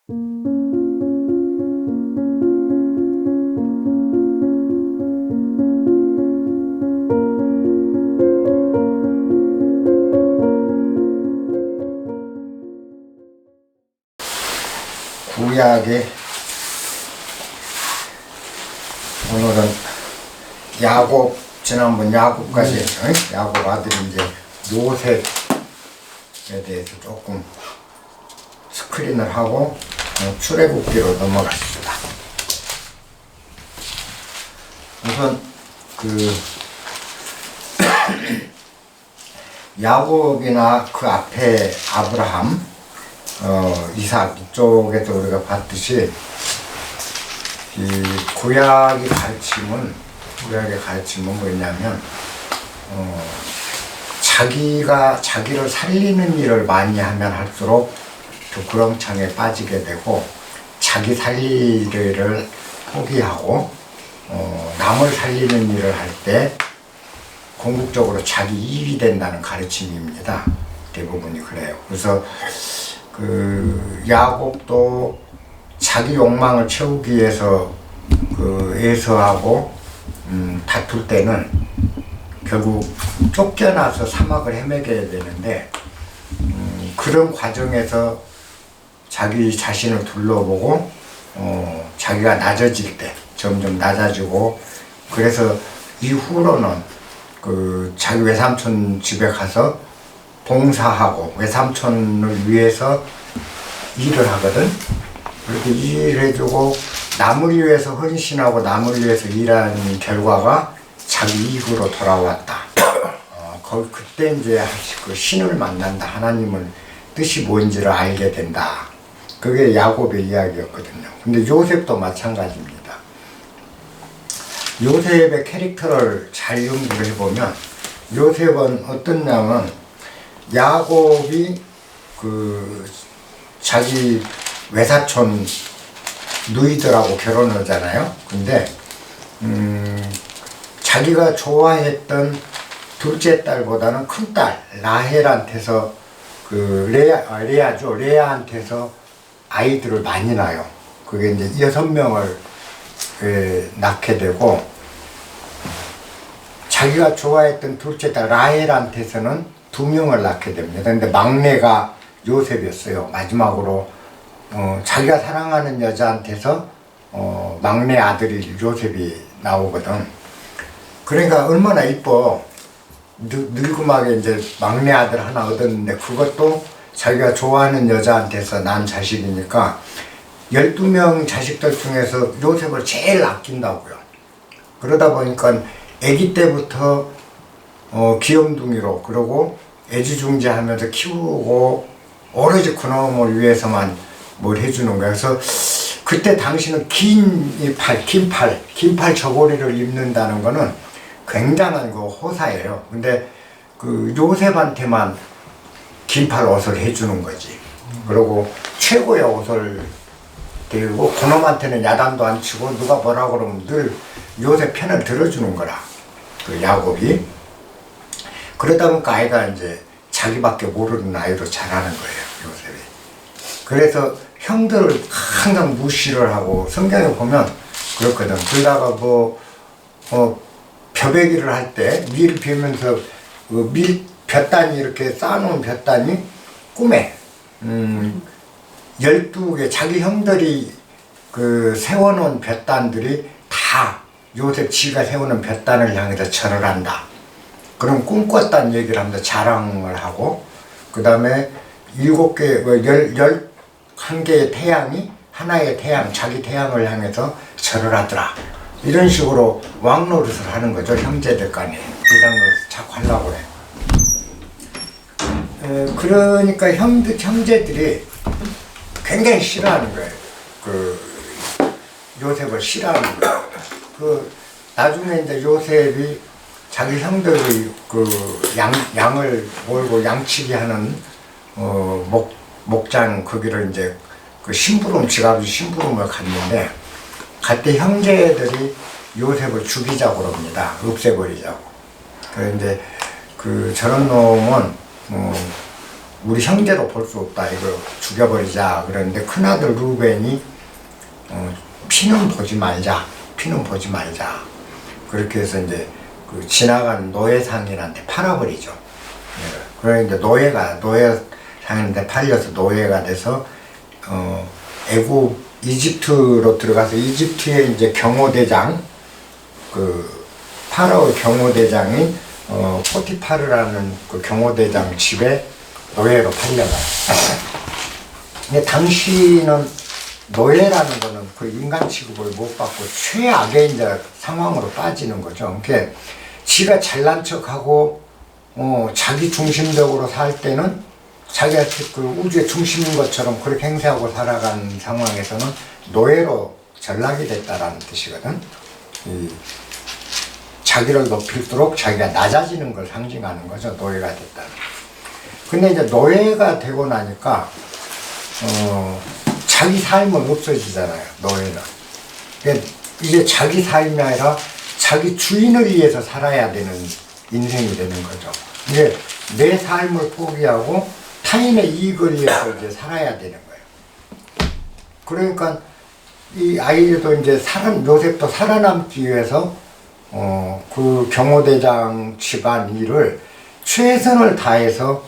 구약의 오늘은 야곱, 지난번 야곱까지 했죠. 야곱 아들이 이제 요셉에 대해서 조금 스크린을 하고 출애굽기로 넘어갔습니다. 우선 야곱이나 그 앞에 아브라함, 이삭 이쪽에서 우리가 봤듯이 이 구약의 가르침은 뭐냐면 자기를 살리는 일을 많이 하면 할수록 부끄럼창에 빠지게 되고 자기 살리기를 포기하고 남을 살리는 일을 할 때 궁극적으로 자기 이익이 된다는 가르침입니다. 대부분이 그래요. 그래서 야곱도 자기 욕망을 채우기 위해서 에서하고 다툴 때는 결국 쫓겨나서 사막을 헤매게 되는데 그런 과정에서 자기 자신을 둘러보고 자기가 낮아질 때 점점 낮아지고, 그래서 이후로는 자기 외삼촌 집에 가서 봉사하고 외삼촌을 위해서 일을 하거든. 그렇게 일을 해주고 남을 위해서 헌신하고 남을 위해서 일하는 결과가 자기 이익으로 돌아왔다. 그때 이제 신을 만난다. 하나님을 뜻이 뭔지를 알게 된다. 그게 야곱의 이야기였거든요. 근데 요셉도 마찬가지입니다. 요셉의 캐릭터를 잘 연구를 해보면 요셉은 어떻냐면 야곱이 자기 외사촌 누이들하고 결혼을 하잖아요. 근데 자기가 좋아했던 둘째 딸보다는 큰 딸 라헬한테서 레아한테서 아이들을 많이 낳아요. 그게 이제 6명을 낳게 되고, 자기가 좋아했던 둘째 딸 라헬한테서는 2명을 낳게 됩니다. 근데 막내가 요셉이었어요. 마지막으로 자기가 사랑하는 여자한테서 막내 아들이 요셉이 나오거든. 그러니까 얼마나 이뻐. 늙음하게 이제 막내 아들 하나 얻었는데 그것도 자기가 좋아하는 여자한테서 난 자식이니까 12명 자식들 중에서 요셉을 제일 아낀다고요. 그러다 보니까 아기 때부터 귀염둥이로, 그러고 애지중지하면서 키우고 오로지 그놈을 위해서만 뭘 해주는 거야. 그래서 그때 당시는 긴 팔 저고리를 입는다는 거는 굉장한 호사예요. 근데 요셉한테만 긴팔 옷을 해주는 거지. 그리고 최고의 옷을 대고 그놈한테는 야단도 안 치고 누가 뭐라 그러면 늘 요셉 편을 들어주는 거라. 야곱이. 그러다 보니까 아이가 이제 자기밖에 모르는 아이로 자라는 거예요, 요셉이. 그래서 형들을 항상 무시를 하고, 성경에 보면 그렇거든. 그러다가 벼베기를 할 때 밀 베면서 볕단이 이렇게 쌓아놓은 볕단이 꿈에 12개 자기 형들이 세워놓은 볕단들이 다 요셉 지가 세우는 볕단을 향해서 절을 한다. 그럼 꿈꿨다는 얘기를 하면서 자랑을 하고, 그 다음에 11개의 태양이 하나의 태양, 자기 태양을 향해서 절을 하더라. 이런 식으로 왕노릇을 하는 거죠. 형제들 간에 대장노릇을 자꾸 하려고 그래. 그러니까 형제들이 굉장히 싫어하는 거예요. 요셉을 싫어하는 거예요. 나중에 이제 요셉이 자기 형들이 양을 몰고 양치기 하는 목장 거기를 이제 지갑이 심부름을 갔는데, 갈 때 형제들이 요셉을 죽이자고 그럽니다. 없애버리자고. 그런데 저런 놈은 우리 형제로 볼 수 없다. 이거 죽여버리자. 그러는데 큰아들 루벤이 피는 보지 말자. 피는 보지 말자. 그렇게 해서 이제 그 지나가는 노예상인한테 팔아버리죠. 예. 그러니까 노예상인한테 팔려서 노예가 돼서 애굽 이집트로 들어가서 이집트의 이제 경호대장 그 파라오의 경호대장인 포티파르라는 그 경호대장 집에 노예로 팔려가요. 근데 당시는 노예라는 거는 그 인간 취급을 못 받고 최악의 이제 상황으로 빠지는 거죠. 그러니까 지가 잘난 척하고 자기 중심적으로 살 때는 자기가 그 우주의 중심인 것처럼 그렇게 행세하고 살아가는 상황에서는 노예로 전락이 됐다라는 뜻이거든. 자기를 높일수록 자기가 낮아지는 걸 상징하는 거죠. 노예가 됐다. 근데 이제 노예가 되고 나니까 자기 삶은 없어지잖아요. 노예는. 그러니까 이제 자기 삶이 아니라 자기 주인을 위해서 살아야 되는 인생이 되는 거죠. 이제 내 삶을 포기하고 타인의 이익을 위해서 이제 살아야 되는 거예요. 그러니까 이 아이도 이제 요셉도 살아남기 위해서 그 경호대장 집안 일을 최선을 다해서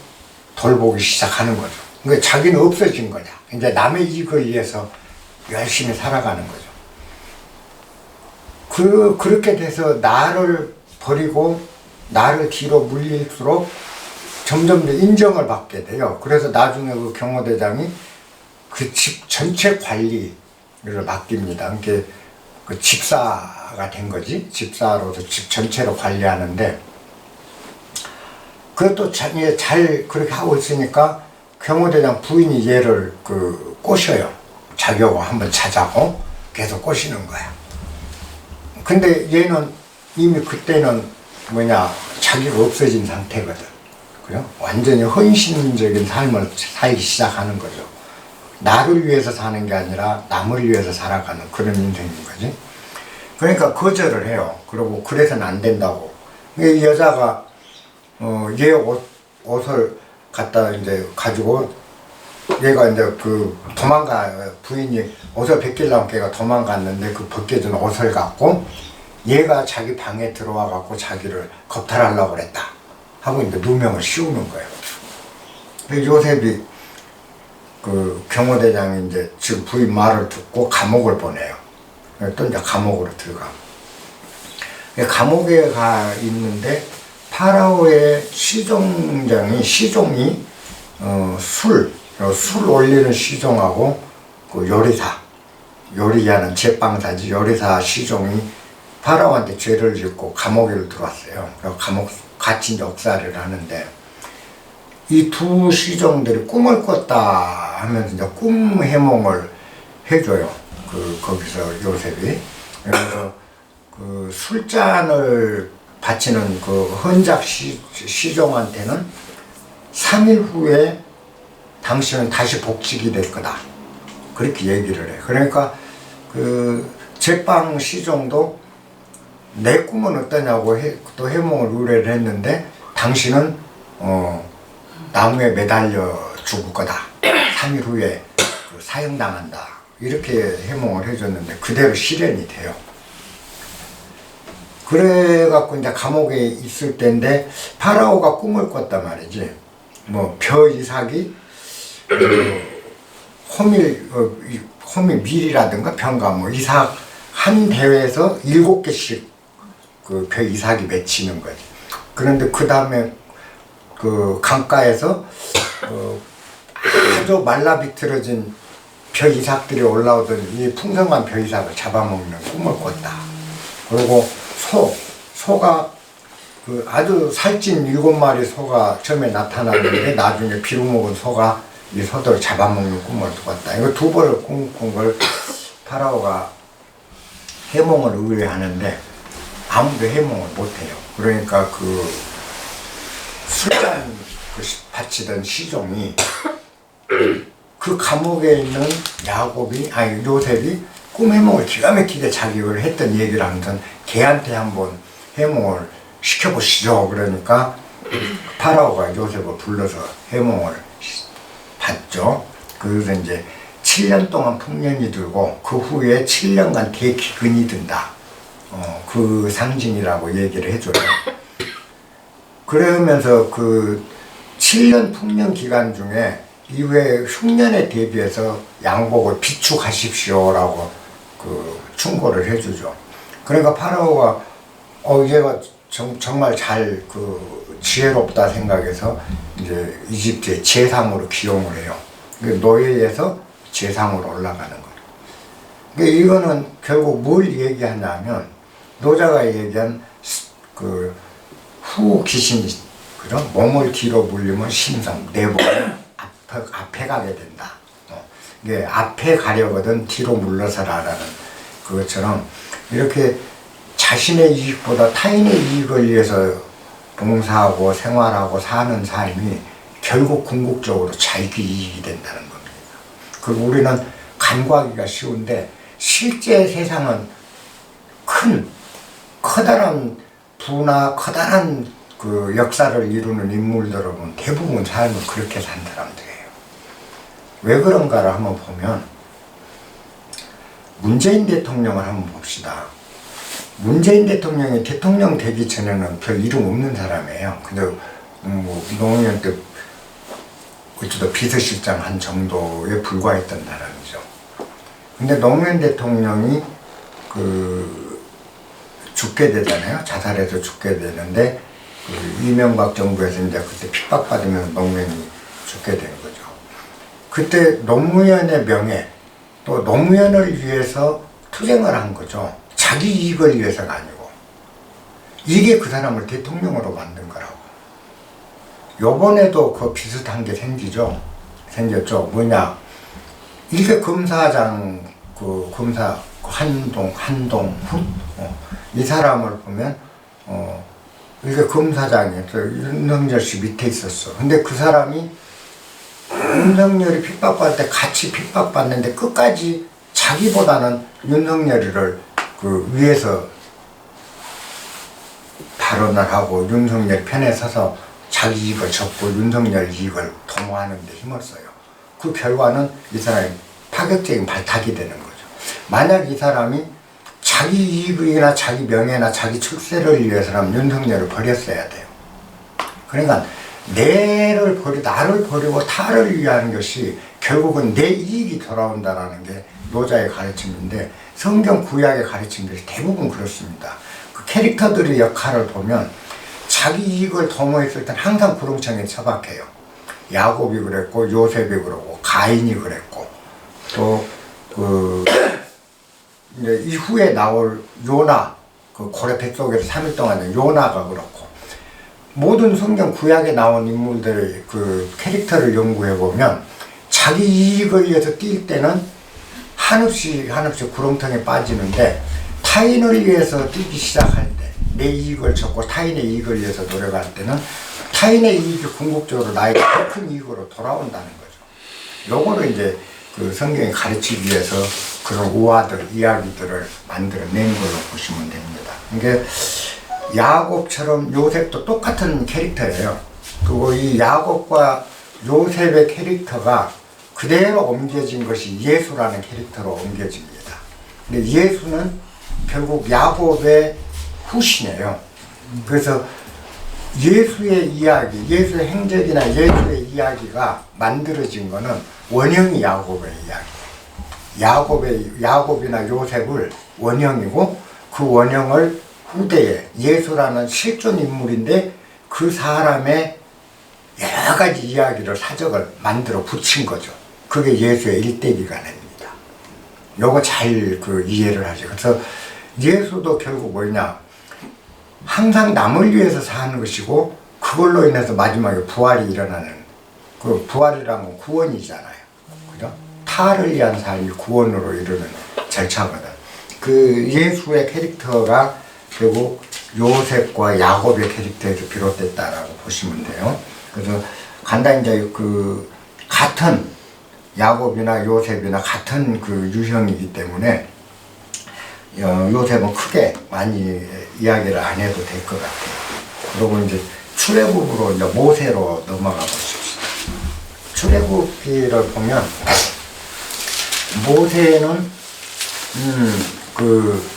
돌보기 시작하는 거죠. 그러니까 자기는 없어진 거냐. 이제 남의 이익을 위해서 열심히 살아가는 거죠. 그렇게 돼서 나를 버리고 나를 뒤로 물릴수록 점점 더 인정을 받게 돼요. 그래서 나중에 그 경호대장이 그 집 전체 관리를 맡깁니다. 그러니까 그 집사가 된 거지. 집사로서 집 전체를 관리하는데 그것도 잘 그렇게 하고 있으니까 경호대장 부인이 얘를 꼬셔요. 자기하고 한번 자자고 계속 꼬시는 거야. 근데 얘는 이미 그때는 자기가 없어진 상태거든. 그래요? 완전히 헌신적인 삶을 살기 시작하는 거죠. 나를 위해서 사는 게 아니라 남을 위해서 살아가는 그런 인생인 거지. 그러니까 거절을 해요. 그리고 그래서는 안 된다고. 이 여자가 얘 옷을 갖다 이제 가지고 얘가 이제 부인이 옷을 벗기려고 걔가 도망갔는데 그 벗겨진 옷을 갖고 얘가 자기 방에 들어와 갖고 자기를 겁탈하려고 그랬다 하고 이제 누명을 씌우는 거예요. 요셉이 그 경호대장이 이제 지금 부인 말을 듣고 감옥을 보내요. 또 이제 감옥으로 들어가. 감옥에 가 있는데 파라오의 시종이 술 올리는 시종하고 그 요리하는 제빵사지 요리사 시종이 파라오한테 죄를 짓고 감옥에 들어왔어요. 그래서 감옥 같이 이제 억살을 하는데 이 두 시종들이 꿈을 꿨다 하면서 이제 꿈 해몽을 해줘요. 거기서 요셉이. 그래서 그 술잔을 바치는 그 헌작 시종한테는 3일 후에 당신은 다시 복직이 될 거다. 그렇게 얘기를 해. 그러니까 그 제빵 시종도 내 꿈은 어떠냐고 또 해몽을 의뢰를 했는데 당신은 나무에 매달려 죽을 거다. 3일 후에 사형당한다. 이렇게 해몽을 해줬는데 그대로 실현이 돼요. 그래갖고 이제 감옥에 있을 때인데 파라오가 꿈을 꿨단 말이지. 벼 이삭이 호밀밀이라든가 병가 이삭 한 대회에서 7개씩 그 벼 이삭이 맺히는 거지. 그런데 그 다음에 그 강가에서 아주 말라비틀어진 벼 이삭들이 올라오던 이 풍성한 벼 이삭을 잡아먹는 꿈을 꿨다. 그리고 소가 그 아주 살찐 7마리 소가 처음에 나타났는데 나중에 빌어먹은 소가 이 소들을 잡아먹는 꿈을 꿨다. 이거 두 번을 꿈꾼 걸 파라오가 해몽을 의뢰하는데 아무도 해몽을 못해요. 그러니까 그 술잔 바치던 시종이 그 감옥에 있는 요셉이 꿈 해몽을 기가 막히게 자기를 했던 얘기를 하면서 걔한테 한번 해몽을 시켜보시죠. 그러니까 파라오가 요셉을 불러서 해몽을 받죠. 그래서 이제 7년 동안 풍년이 들고 그 후에 7년간 대기근이 든다. 그 상징이라고 얘기를 해줘요. 그러면서 그 7년 풍년 기간 중에 이후에 흉년에 대비해서 양복을 비축하십시오라고 그 충고를 해주죠. 그러니까 파라오가 얘가 정말 잘 그 지혜롭다 생각해서 이제 이집트의 제상으로 기용을 해요. 노예에서 제상으로 올라가는 거예요. 그러니까 이거는 결국 뭘 얘기하냐면 노자가 얘기한 그 후 귀신이 그죠? 몸을 뒤로 물리면 신성, 내복은 앞에 가게 된다. 이게 앞에 가려거든 뒤로 물러서라라는 그것처럼 이렇게 자신의 이익보다 타인의 이익을 위해서 봉사하고 생활하고 사는 삶이 결국 궁극적으로 자기 이익이 된다는 겁니다. 그리고 우리는 간과하기가 쉬운데 실제 세상은 커다란 부나 커다란 그 역사를 이루는 인물들은 대부분 삶을 그렇게 산 사람들이에요. 왜 그런가를 한번 보면 문재인 대통령을 한번 봅시다. 문재인 대통령이 대통령 되기 전에는 별 이름 없는 사람이에요. 근데 노무현 때 어쩌다 비서실장 한 정도에 불과했던 사람이죠. 근데 노무현 대통령이 죽게 되잖아요. 자살해서 죽게 되는데 이명박 정부에서 이제 그때 핍박받으면서 노무현이 죽게 된 거죠. 그때 노무현의 명예 또 노무현을 위해서 투쟁을 한 거죠. 자기 이익을 위해서가 아니고. 이게 그 사람을 대통령으로 만든 거라고. 요번에도 그 비슷한 게 생겼죠. 뭐냐. 이게 검사장, 검사 한동훈? 이 사람을 보면, 이게 검사장이에요. 윤석열 씨 밑에 있었어. 근데 그 사람이 윤석열이 핍박받을 때 같이 핍박받는데 끝까지 자기보다는 윤석열을 위해서 발언을 하고 윤석열 편에 서서 자기 이익을 접고 윤석열 이익을 도모하는 데 힘을 써요. 그 결과는 이 사람이 파격적인 발탁이 되는 거죠. 만약 이 사람이 자기 이익이나 자기 명예나 자기 출세를 위해서라면 윤석열을 버렸어야 돼요. 그러니까 나를 버리고 타를 위하는 것이 결국은 내 이익이 돌아온다는 게 노자의 가르침인데 성경 구약의 가르침들이 대부분 그렇습니다. 그 캐릭터들의 역할을 보면 자기 이익을 도모했을 땐 항상 구렁텅이에 처박혀요. 야곱이 그랬고 요셉이 그러고 가인이 그랬고 또 이제 이후에 나올 요나 고래 뱃속에서 3일 동안 요나가 그렇고 모든 성경 구약에 나온 인물들의 캐릭터를 연구해 보면 자기 이익을 위해서 뛸 때는 한없이 구렁텅이에 빠지는데 타인을 위해서 뛰기 시작할 때 내 이익을 접고 타인의 이익을 위해서 노력할 때는 타인의 이익이 궁극적으로 나에게 더 큰 이익으로 돌아온다는 거죠. 요거를 이제 성경이 가르치기 위해서 그런 우화들, 이야기들을 만들어낸 걸로 보시면 됩니다. 이게 야곱처럼 요셉도 똑같은 캐릭터예요. 그리고 이 야곱과 요셉의 캐릭터가 그대로 옮겨진 것이 예수라는 캐릭터로 옮겨집니다. 근데 예수는 결국 야곱의 후신이에요. 그래서 예수의 이야기, 예수의 행적이나 예수의 이야기가 만들어진 거는 원형이 야곱의 이야기. 야곱이나 요셉을 원형이고 그 원형을 후대에 예수라는 실존 인물인데 그 사람의 여러 가지 이야기를 사적을 만들어 붙인 거죠. 그게 예수의 일대기가 됩니다. 요거 잘 이해를 하죠. 그래서 예수도 결국 뭐냐. 항상 남을 위해서 사는 것이고 그걸로 인해서 마지막에 부활이 일어나는 부활이란 건 구원이잖아요. 그죠? 타를 위한 삶이 구원으로 이르는 절차거든. 예수의 캐릭터가 결국 요셉과 야곱의 캐릭터에서 비롯됐다라고 보시면 돼요. 그래서 간단히 이제 같은 야곱이나 요셉이나 같은 유형이기 때문에 요셉은 크게 많이 이야기를 안 해도 될 것 같아요. 그리고 이제 출애굽으로 이제 모세로 넘어가 보십시다. 출애굽기를 보면 모세는 그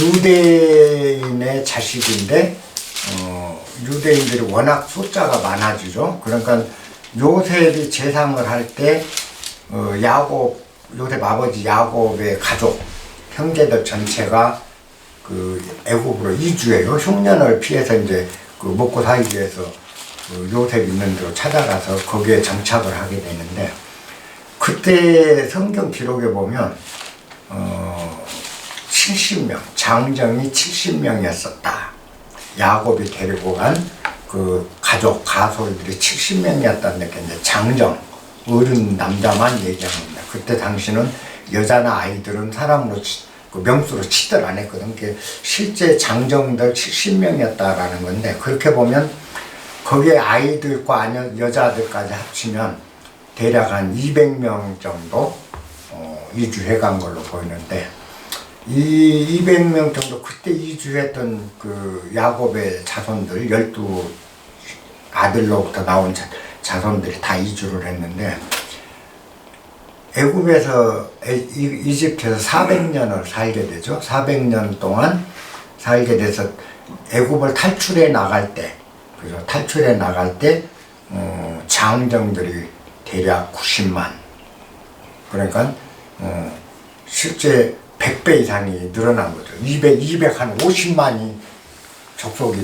유대인의 자식인데 유대인들이 워낙 숫자가 많아지죠. 그러니까 요셉이 재상을 할 때 요셉 아버지 야곱의 가족 형제들 전체가 그 애굽으로 이주해요. 흉년을 피해서 이제 그 먹고 살기 위해서 그 요셉 있는 데로 찾아가서 거기에 정착을 하게 되는데, 그때 성경 기록에 보면 70명, 장정이 70명이었었다. 야곱이 데리고 간 그 가족, 가솔들이 70명이었다는 게 이제 장정, 어른 남자만 얘기합니다. 그때 당시는 여자나 아이들은 사람으로 그 명수로 치들 안 했거든. 그게 실제 장정들 70명이었다라는 건데, 그렇게 보면 거기에 아이들과 여자들까지 합치면 대략 한 200명 정도 이주해 간 걸로 보이는데, 이 200명 정도 그때 이주했던 그 야곱의 자손들 12 아들로부터 나온 자손들이 다 이주를 했는데, 애굽에서 이집트에서 400년을 살게 되죠. 400년 동안 살게 돼서 애굽을 탈출해 나갈 때, 그래서 탈출해 나갈 때 장정들이 대략 90만, 그러니까 실제 100배 이상이 늘어난 거죠. 250만이 족속이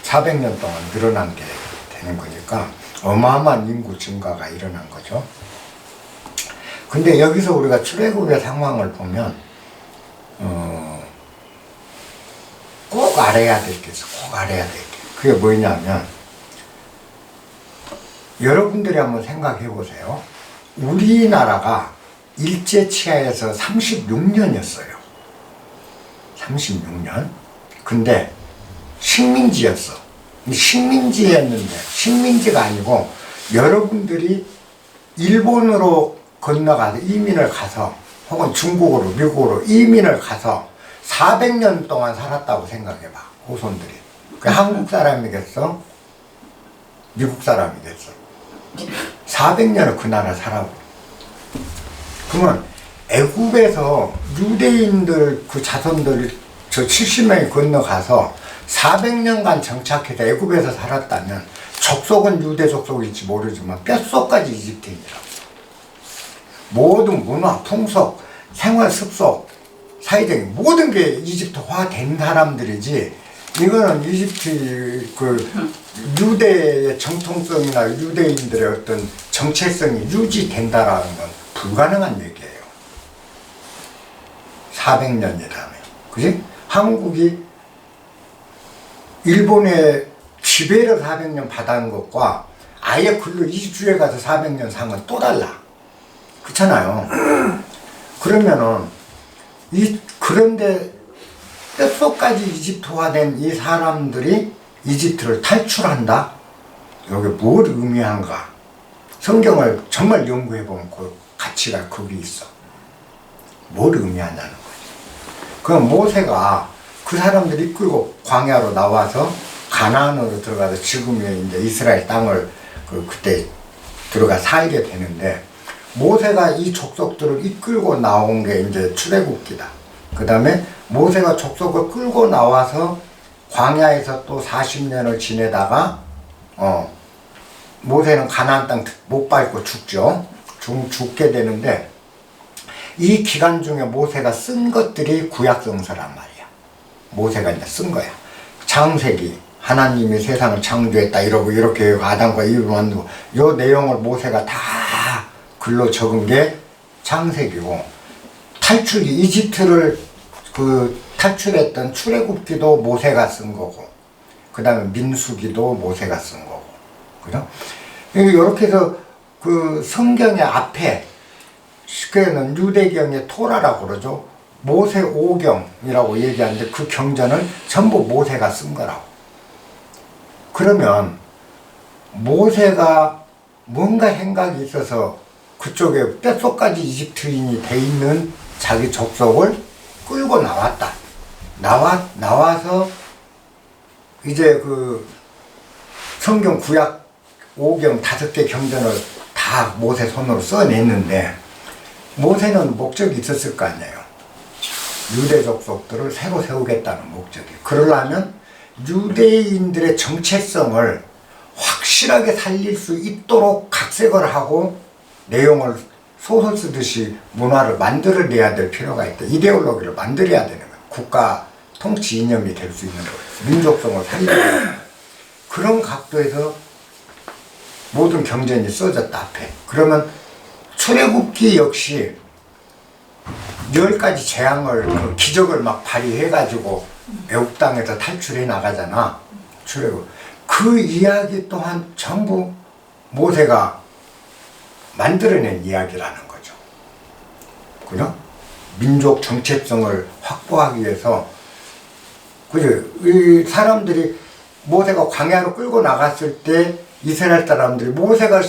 400년 동안 늘어난 게 되는 거니까 어마어마한 인구 증가가 일어난 거죠. 근데 여기서 우리가 출애굽의 상황을 보면 꼭 알아야 될 게 있어. 꼭 알아야 될 게. 그게 뭐냐면, 여러분들이 한번 생각해 보세요. 우리나라가 일제치하에서 36년이었어요. 36년. 근데 식민지였어. 식민지였는데, 식민지가 아니고 여러분들이 일본으로 건너가서 이민을 가서, 혹은 중국으로, 미국으로 이민을 가서 400년 동안 살았다고 생각해봐. 후손들이. 그 한국 사람이겠어? 미국 사람이겠어? 400년을 그 나라 살아보. 그러면 애굽에서 유대인들 그 자손들 저 70명이 건너가서 400년간 정착해서 애굽에서 살았다면, 족속은 유대 족속일지 모르지만 뼛속까지 이집트인이라고. 모든 문화, 풍속, 생활 습속, 사회적인 모든 게 이집트화 된 사람들이지, 이거는 이집트 그 유대의 정통성이나 유대인들의 어떤 정체성이 유지된다라는 건 불가능한 얘기예요. 400년이라면. 그지? 한국이 일본의 지배를 400년 받은 것과 아예 글로 이주해 가서 400년 산 건 또 달라. 그렇잖아요. 그러면은 그런데 뼛속까지 이집트화된 이 사람들이 이집트를 탈출한다? 여기 뭘 의미한가? 성경을 정말 연구해보면 그 가치가 거기 있어. 뭘 의미한다는 거지. 그럼 모세가 그 사람들이 이끌고 광야로 나와서 가나안으로 들어가서 지금의 이제 이스라엘 땅을 그때 들어가 살게 되는데, 모세가 이 족속들을 이끌고 나온 게 이제 출애굽기다. 그 다음에 모세가 족속을 끌고 나와서 광야에서 또 40년을 지내다가 모세는 가나안 땅 못 밟고 죽죠. 죽게 되는데, 이 기간 중에 모세가 쓴 것들이 구약성서란 말이야. 모세가 이제 쓴 거야. 창세기, 하나님이 세상을 창조했다 이러고, 이렇게 아담과 이브를 만들고, 요 내용을 모세가 다 글로 적은 게 창세기고, 탈출기, 이집트를 탈출했던 출애굽기도 모세가 쓴 거고, 그 다음에 민수기도 모세가 쓴 거고, 그죠? 이렇게 해서 그 성경의 앞에, 쉽게는 유대경의 토라라고 그러죠. 모세 5경이라고 얘기하는데, 그 경전을 전부 모세가 쓴 거라고. 그러면 모세가 뭔가 생각이 있어서 그쪽에 뼛속까지 이집트인이 돼 있는 자기 족속을 끌고 나왔다. 나와서 이제 그 성경 구약 오경 5개 경전을 다 모세 손으로 써냈는데 모세는 목적이 있었을 거 아니에요. 유대 족속들을 새로 세우겠다는 목적이. 그러려면 유대인들의 정체성을 확실하게 살릴 수 있도록 각색을 하고 내용을 소설 쓰듯이 문화를 만들어내야 될 필요가 있다. 이데올로기를 만들어야 되는 거예요. 국가 통치 이념이 될 수 있는 거예요. 민족성을 살리는 그런 각도에서 모든 경전이 써졌다 앞에. 그러면 출애굽기 역시 10가지 재앙을 그 기적을 막 발휘해가지고 애굽 땅에서 탈출해 나가잖아. 출애굽. 그 이야기 또한 전부 모세가 만들어낸 이야기라는 거죠. 그죠? 민족 정체성을 확보하기 위해서 그죠? 이 사람들이 모세가 광야로 끌고 나갔을 때 이스라엘 사람들이 모세가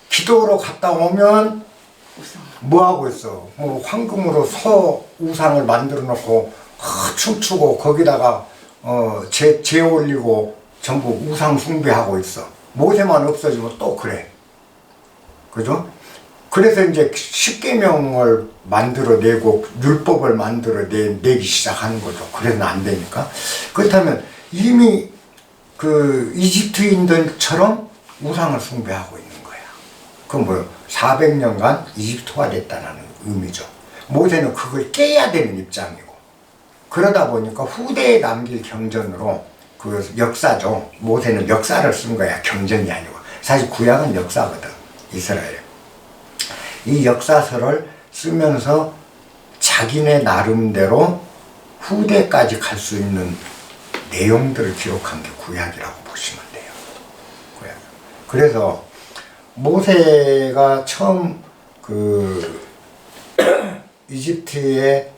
기도로 갔다 오면 뭐 하고 있어? 뭐 황금으로 서 우상을 만들어 놓고 춤추고 거기다가 재 올리고 전부 우상 숭배하고 있어. 모세만 없어지면 또 그래. 그죠? 그래서 이제 십계명을 만들어내고 율법을 만들어내기 시작하는 거죠. 그래서는 안 되니까. 그렇다면 이미 그 이집트인들처럼 우상을 숭배하고 있는 거야. 그럼 뭐요? 400년간 이집트화 됐다는 의미죠. 모세는 그걸 깨야 되는 입장이고. 그러다 보니까 후대에 남길 경전으로 그 역사죠. 모세는 역사를 쓴 거야. 경전이 아니고. 사실 구약은 역사거든. 이스라엘. 이 역사서를 쓰면서 자기네 나름대로 후대까지 갈 수 있는 내용들을 기록한 게 구약이라고 보시면 돼요. 구약. 그래서 모세가 처음 그 이집트의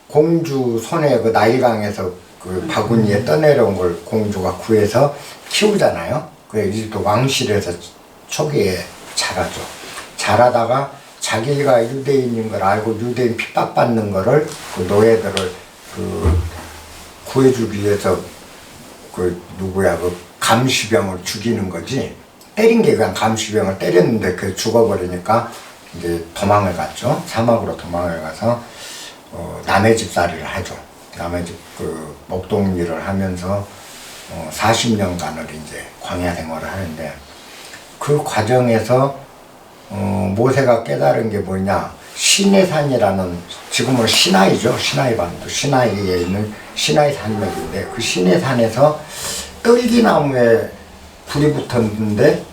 공주 손에 그 나일강에서 그 바구니에 떠내려온 걸 공주가 구해서 키우잖아요. 그 이집트 왕실에서 초기에 자라죠. 자라다가 자기가 유대인인 걸 알고 유대인 핍박받는 거를 그 노예들을 그 구해주기 위해서 그 누구야 그 감시병을 죽이는 거지. 때린 게 그냥 감시병을 때렸는데 그 죽어버리니까 이제 도망을 갔죠. 사막으로 도망을 가서 남의 집살이를 하죠. 남의 집 그 목동 일을 하면서 40년간을 이제 광야 생활을 하는데 그 과정에서 모세가 깨달은 게 뭐냐, 시내산이라는, 지금은 시나이죠. 시나이 반도, 시나이에 있는 시나이 산맥인데 그 시내산에서 떨기나무에 불이 붙었는데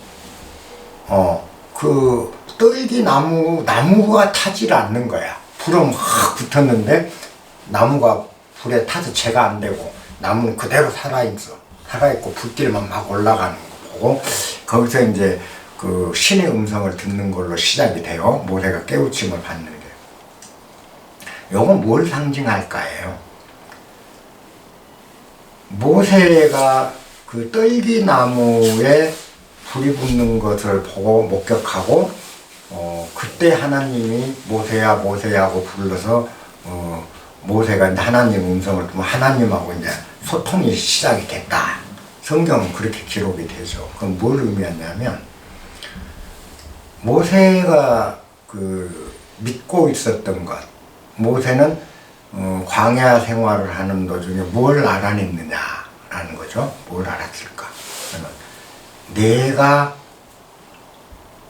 그 떨기나무가 타질 않는 거야. 불은 확 붙었는데 나무가 불에 타서 재가 안 되고 나무는 그대로 살아있고 불길만 막 올라가는 거 보고 거기서 이제 그 신의 음성을 듣는 걸로 시작이 돼요. 모세가 깨우침을 받는 게. 요건 뭘 상징할까예요? 모세가 그 떨기나무에 불이 붙는 것을 보고 목격하고 그때 하나님이 모세야 모세야 하고 불러서 모세가 하나님 음성을 듣고 하나님하고 이제 소통이 시작이 됐다. 성경은 그렇게 기록이 되죠. 그건 뭘 의미하냐면 모세가 그 믿고 있었던 것, 모세는 광야 생활을 하는 도중에 뭘 알아냈느냐라는 거죠. 뭘 알았을까? 내가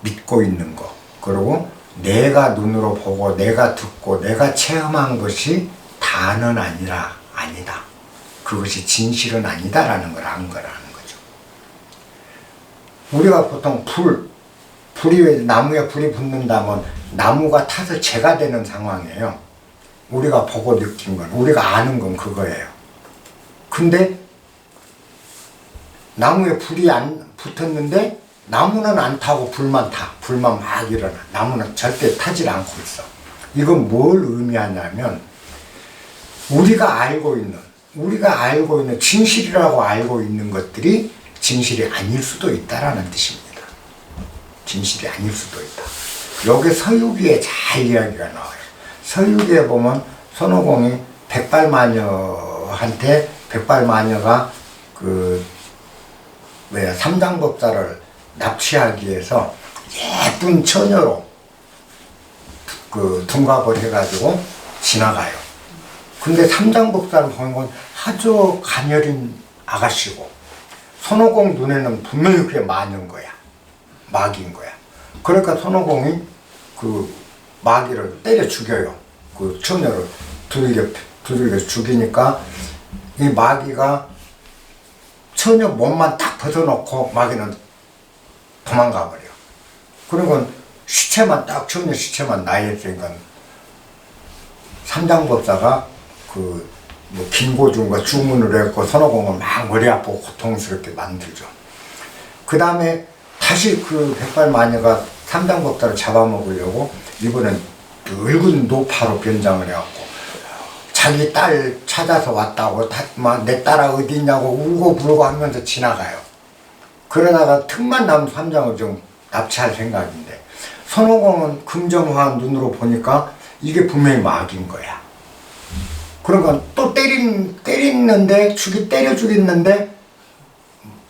믿고 있는 것, 그리고 내가 눈으로 보고 내가 듣고 내가 체험한 것이 다는 아니다. 그것이 진실은 아니다라는 걸 안 거라는 거죠. 우리가 보통 불이 나무에 불이 붙는다면 나무가 타서 재가 되는 상황이에요. 우리가 보고 느낀 건, 우리가 아는 건 그거예요. 근데 나무에 불이 안 붙었는데 나무는 안 타고 불만 타. 불만 막 일어나. 나무는 절대 타질 않고 있어. 이건 뭘 의미하냐면 우리가 알고 있는 진실이라고 알고 있는 것들이 진실이 아닐 수도 있다라는 뜻입니다. 진실이 아닐 수도 있다. 여기 서유기에 잘 이야기가 나와요. 서유기에 보면 손오공이 백발마녀가 삼장법사를 납치하기 위해서 예쁜 처녀로 그 둔갑을 해가지고 지나가요. 근데 삼장법사를 보는 건 아주 가녀린 아가씨고 손오공 눈에는 분명히 그게 마녀인 거야. 마귀인 거야. 그러니까 손오공이 그 마귀를 때려 죽여요. 그 처녀를 두들겨 죽이니까 이 마귀가 처녀 몸만 딱 벗어놓고 마귀는 도망가 버려. 그러니까 시체만 딱 처녀 시체만 나있으니까 삼장법사가 그 뭐 김고중과 주문을 했고 손오공은 막 머리 아프고 고통스럽게 만들죠. 그 다음에 다시 그 백발마녀가 삼장법사를 잡아먹으려고 이번엔 늙은 노파로 변장을 해갖고 자기 딸 찾아서 왔다고 내 딸아 어디 있냐고 울고 불고 하면서 지나가요. 그러다가 틈만 나면 삼장을 좀 납치할 생각인데 손오공은 금정화한 눈으로 보니까 이게 분명히 마귀인 거야. 그러니까 또 때리는데 때려 죽였는데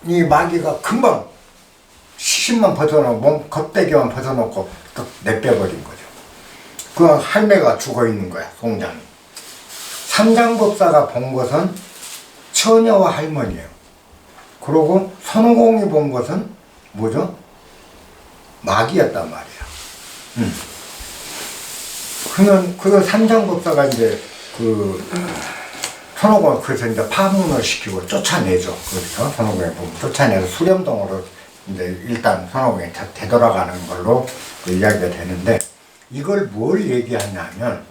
이 마귀가 금방 시신만 벗어놓고 몸 겉대기만 벗어놓고 또 내빼버린 거죠. 그 할매가 죽어있는 거야. 송장이. 삼장법사가 본 것은 처녀와 할머니예요. 그리고 손오공이 본 것은 뭐죠? 마귀였단 말이야. 그 삼장법사가 이제 손오공을 그래서 이제 파문을 시키고 쫓아내죠. 그렇죠. 손오공을 쫓아내서 수렴동으로 이제 일단 손오공이 되돌아가는 걸로 그 이야기가 되는데 이걸 뭘 얘기하냐면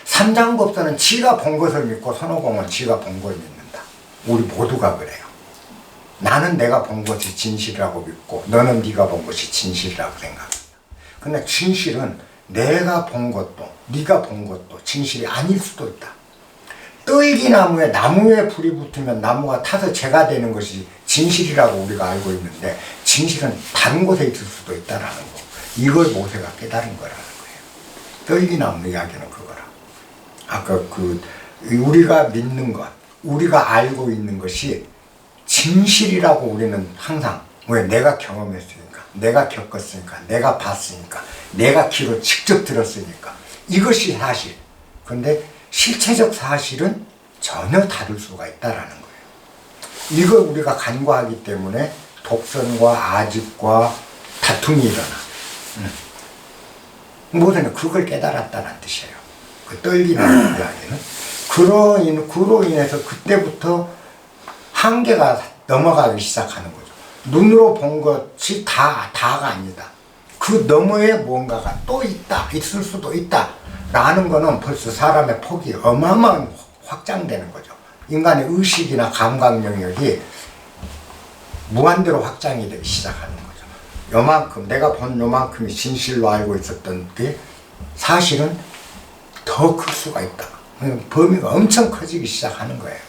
삼장법사는 지가 본 것을 믿고 손오공은 지가 본 걸 믿는다. 우리 모두가 그래요. 나는 내가 본 것이 진실이라고 믿고 너는 네가 본 것이 진실이라고 생각한다. 근데 진실은 내가 본 것도 네가 본 것도 진실이 아닐 수도 있다. 떨기나무에 나무에 불이 붙으면 나무가 타서 재가 되는 것이 진실이라고 우리가 알고 있는데 진실은 다른 곳에 있을 수도 있다라는 거. 이걸 모세가 깨달은 거라는 거예요. 떨기나무 이야기는 그거라. 아까 우리가 믿는 것, 우리가 알고 있는 것이 진실이라고 우리는 항상 왜 내가 경험했으니까, 내가 겪었으니까, 내가 봤으니까, 내가 귀로 직접 들었으니까 이것이 사실. 근데 실체적 사실은 전혀 다를 수가 있다라는 거예요. 이걸 우리가 간과하기 때문에 독선과 아집과 다툼이 일어나. 모세는 그걸 깨달았다는 뜻이에요. 그 떨기는 이야기는. 그로 인해서 그때부터 한계가 넘어가기 시작하는 거죠. 눈으로 본 것이 다가 아니다. 그 너머에 뭔가가 또 있다, 있을 수도 있다 라는 거는 벌써 사람의 폭이 어마어마한 확장되는 거죠. 인간의 의식이나 감각 영역이 무한대로 확장이 되기 시작하는 거죠. 요만큼, 내가 본 요만큼이 진실로 알고 있었던 게 사실은 더 클 수가 있다. 범위가 엄청 커지기 시작하는 거예요.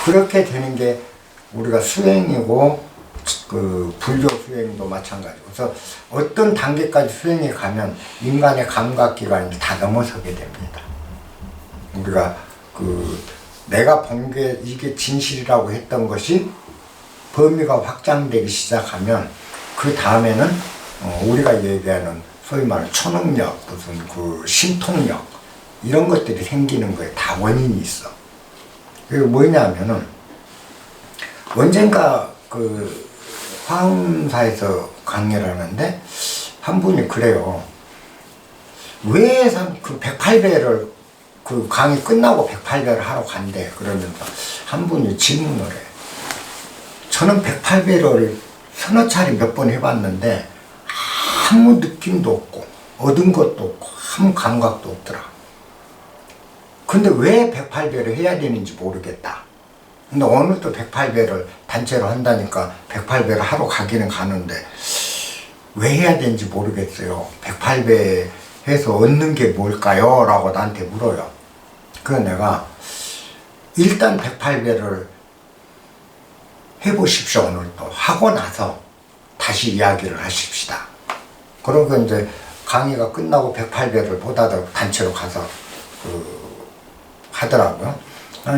그렇게 되는 게 우리가 수행이고 그 불교 수행도 마찬가지고, 그래서 어떤 단계까지 수행에 가면 인간의 감각기관이 다 넘어서게 됩니다. 우리가 내가 본 게 이게 진실이라고 했던 것이 범위가 확장되기 시작하면 그 다음에는 우리가 얘기하는 소위 말하는 초능력, 무슨 신통력 이런 것들이 생기는 거에 다 원인이 있어. 그게 뭐냐면은 언젠가 화엄사에서 강의를 하는데 한 분이 그래요. 왜 108배를 강의 끝나고 108배를 하러 간대. 그러면서 한 분이 질문을 해. 저는 108배를 서너 차례 몇 번 해봤는데 아무 느낌도 없고 얻은 것도 없고 아무 감각도 없더라. 근데 왜 108배를 해야 되는지 모르겠다. 근데 오늘 또 108배를 단체로 한다니까 108배를 하러 가기는 가는데 왜 해야 되는지 모르겠어요. 108배 해서 얻는 게 뭘까요? 라고 나한테 물어요. 그래서 내가 일단 108배를 해보십시오. 오늘 또 하고 나서 다시 이야기를 하십시다. 그러고 이제 강의가 끝나고 108배를 보다가 단체로 가서 하더라고요.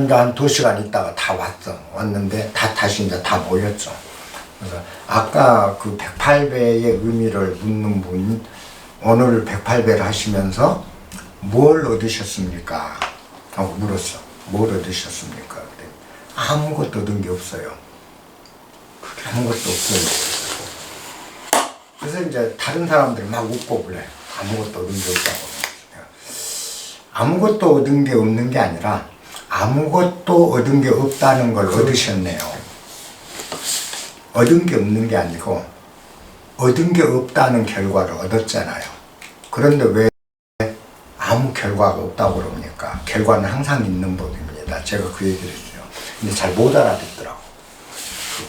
이제 한 2시간 있다가 다 왔는데 다시 이제 다 모였죠. 그러니까 아까 그 108배의 의미를 묻는 분, 오늘 108배를 하시면서 뭘 얻으셨습니까? 하고 물었어. 뭘 얻으셨습니까? 그래. 아무것도 얻은 게 없어요. 아무것도 없어요. 그래서 이제 다른 사람들이 막 웃고 그래. 아무것도 얻은 게 없다고. 아무것도 얻은 게 없는 게 아니라 아무것도 얻은 게 없다는 걸 얻으셨네요. 얻은 게 없는 게 아니고 얻은 게 없다는 결과를 얻었잖아요. 그런데 왜 아무 결과가 없다고 그럽니까? 결과는 항상 있는 법입니다. 제가 그 얘기를 했어요. 근데 잘 못 알아듣더라고.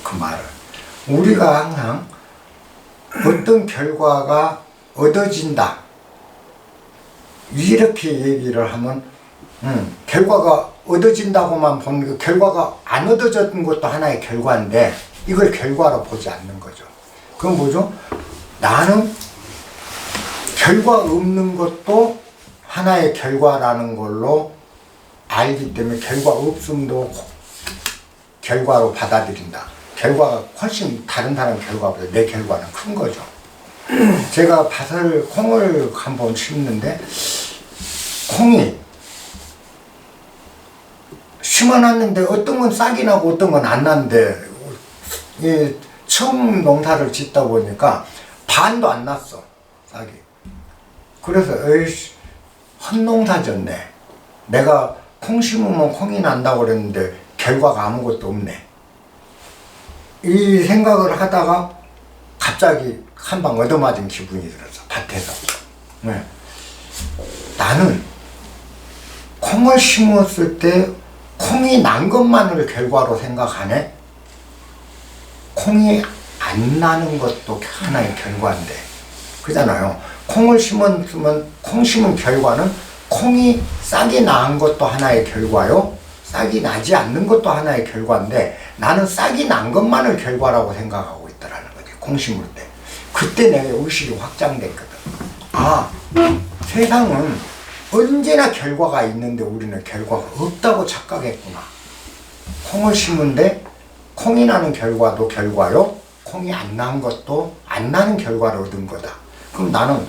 그 말을. 우리가 항상 어떤 결과가 얻어진다. 이렇게 얘기를 하면 결과가 얻어진다고만 보는 그 결과가 안 얻어졌던 것도 하나의 결과인데 이걸 결과로 보지 않는 거죠. 그건 뭐죠? 나는 결과 없는 것도 하나의 결과라는 걸로 알기 때문에 결과 없음도 결과로 받아들인다. 결과가 훨씬 다른 사람 결과보다 내 결과는 큰 거죠. 제가 콩을 한번 심는데 콩이 심어놨는데 어떤 건 싹이 나고 어떤 건 안 나는데 처음 농사를 짓다 보니까 반도 안 났어 싹이. 그래서 에이씨 헛농사 졌네. 내가 콩 심으면 콩이 난다고 그랬는데 결과가 아무것도 없네. 이 생각을 하다가 갑자기 한 방 얻어맞은 기분이 들었어. 밭에서. 네. 나는 콩을 심었을 때 콩이 난 것만을 결과로 생각하네. 콩이 안 나는 것도 하나의 결과인데 그잖아요. 콩을 심었으면 콩 심은 결과는 콩이 싹이 난 것도 하나의 결과요. 싹이 나지 않는 것도 하나의 결과인데 나는 싹이 난 것만을 결과라고 생각하고 있더라는 거지. 콩 심을 때. 그때 내 의식이 확장됐거든. 아, 세상은 언제나 결과가 있는데 우리는 결과가 없다고 착각했구나. 콩을 심은데 콩이 나는 결과도 결과요. 콩이 안 난 것도 안 나는 결과를 얻은 거다. 그럼 나는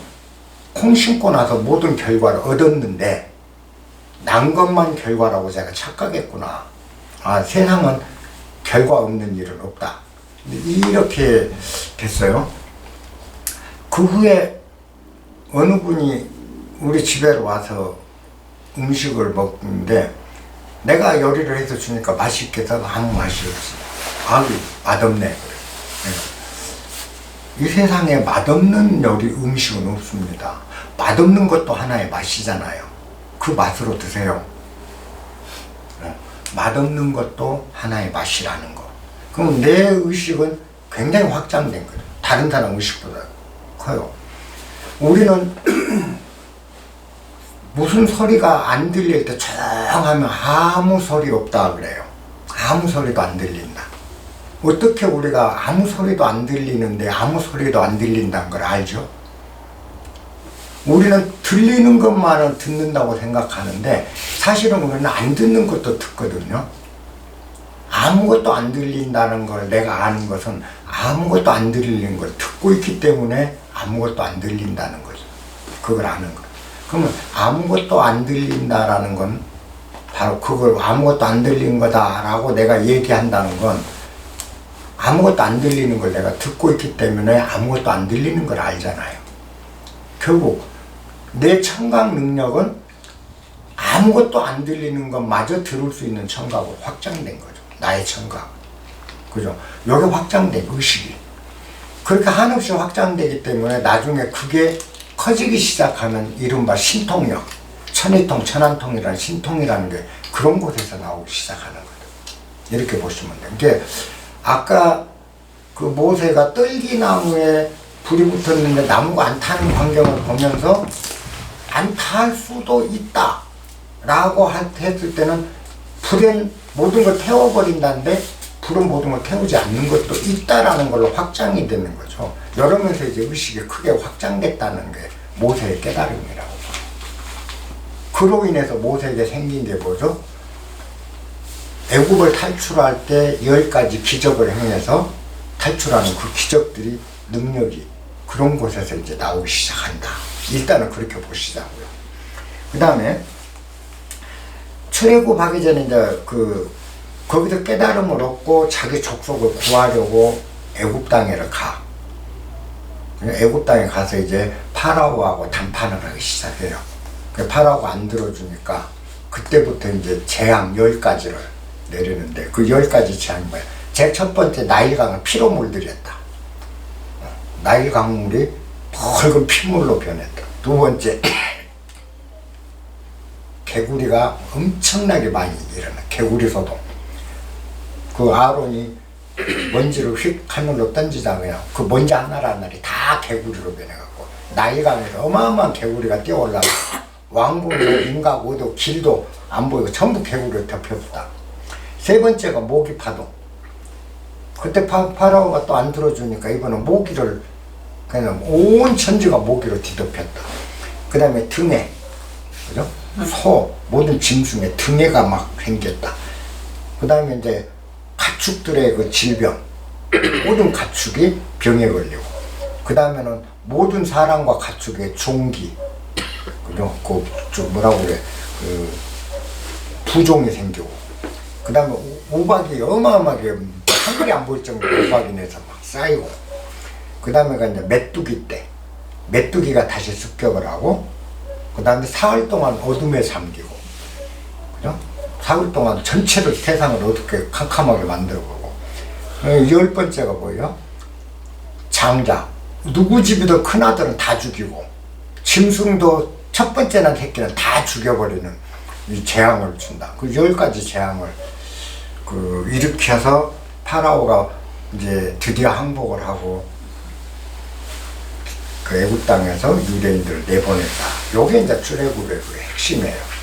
콩 심고 나서 모든 결과를 얻었는데 난 것만 결과라고 제가 착각했구나. 아, 세상은 결과 없는 일은 없다. 이렇게 됐어요. 그 후에 어느 분이 우리 집에 와서 음식을 먹는데 내가 요리를 해서 주니까 맛있게 해서 아무 맛이 없어. 아, 맛없네. 그래. 이 세상에 맛없는 요리 음식은 없습니다. 맛없는 것도 하나의 맛이잖아요. 그 맛으로 드세요. 맛없는 것도 하나의 맛이라는 거. 그럼 내 의식은 굉장히 확장된 거예요. 다른 사람 의식보다 커요. 우리는 무슨 소리가 안 들릴 때 조용하면 아무 소리 없다 그래요. 아무 소리도 안 들린다. 어떻게 우리가 아무 소리도 안 들리는데 아무 소리도 안 들린다는 걸 알죠? 우리는 들리는 것만은 듣는다고 생각하는데 사실은 우리는 안 듣는 것도 듣거든요. 아무것도 안 들린다는 걸 내가 아는 것은 아무것도 안 들리는 걸 듣고 있기 때문에 아무것도 안 들린다는 거죠. 그걸 아는 거. 그러면 아무것도 안 들린다라는 건 바로 그걸 아무것도 안 들린 거다라고 내가 얘기한다는 건 아무것도 안 들리는 걸 내가 듣고 있기 때문에 아무것도 안 들리는 걸 알잖아요. 결국 내 청각 능력은 아무것도 안 들리는 것마저 들을 수 있는 청각으로 확장된 거죠. 나의 청각. 그죠? 여기 확장된 의식이. 그렇게 한없이 확장되기 때문에 나중에 그게 커지기 시작하면 이른바 신통력, 천이통, 천안통이라는 신통이라는 게 그런 곳에서 나오기 시작하는 거예요. 이렇게 보시면 돼요. 이게 아까 그 모세가 떨기나무에 불이 붙었는데 나무가 안 타는 광경을 보면서 안 탈 수도 있다 라고 했을 때는 불은 모든 걸 태워버린다는데 불은 모든 걸 태우지 않는 것도 있다라는 걸로 확장이 되는 거죠. 이러면서 이제 의식이 크게 확장됐다는 게 모세의 깨달음이라고. 그로 인해서 모세에게 생긴 게 뭐죠? 애굽을 탈출할 때 10가지 기적을 행해서 탈출하는 그 기적들이, 능력이 그런 곳에서 이제 나오기 시작한다. 일단은 그렇게 보시자고요. 그 다음에 출애굽하기 전에 이제 거기서 깨달음을 얻고 자기 족속을 구하려고 애굽 땅에를 가. 애굽 땅에 가서 이제 파라오하고 담판을 하기 시작해요. 파라오가 안 들어주니까 그때부터 이제 재앙 10가지를 내리는데, 그 10가지 재앙이 뭐야? 제일 첫 번째, 나일강을 피로 물들였다. 나일 강물이 붉은 피물로 변했다. 두 번째, 개구리가 엄청나게 많이 일어나. 개구리 소동. 그 아론이 먼지를 휙 하늘로 던지자 그냥 그 먼지 하나를 하나를 다 개구리로 변해갖고 나일강에서 어마어마한 개구리가 뛰어올라가 왕궁도 인가고도 길도 안 보이고 전부 개구리로 덮였다. 세 번째가 모기 파동. 그때 파라오가 또 안 들어주니까 이번엔 모기를 그냥 온 천지가 모기로 뒤덮였다. 그 다음에 등해, 그죠? 소, 모든 짐승의 등해가 막 생겼다. 그 다음에 이제 가축들의 그 질병, 모든 가축이 병에 걸리고, 그 다음에는 모든 사람과 가축의 종기, 그죠? 뭐라고 그래, 부종이 생기고, 그 다음에 우박이 어마어마하게 하늘이 안 보일 정도로 우박이 내서 막 쌓이고, 그 다음에가 이제 메뚜기 때, 메뚜기가 다시 습격을 하고, 그 다음에 사흘 동안 어둠에 잠기고, 그죠? 사흘 동안 전체를 세상을 어둡게 캄캄하게 만들어보고. 10번째가 뭐예요? 장자. 누구 집이든 큰아들은 다 죽이고 짐승도 첫 번째나 새끼는 다 죽여버리는 이 재앙을 준다. 그 10가지 재앙을 일으켜서 파라오가 이제 드디어 항복을 하고 그 애굽 땅에서 유대인들을 내보냈다. 요게 이제 출애굽의 그 핵심이에요.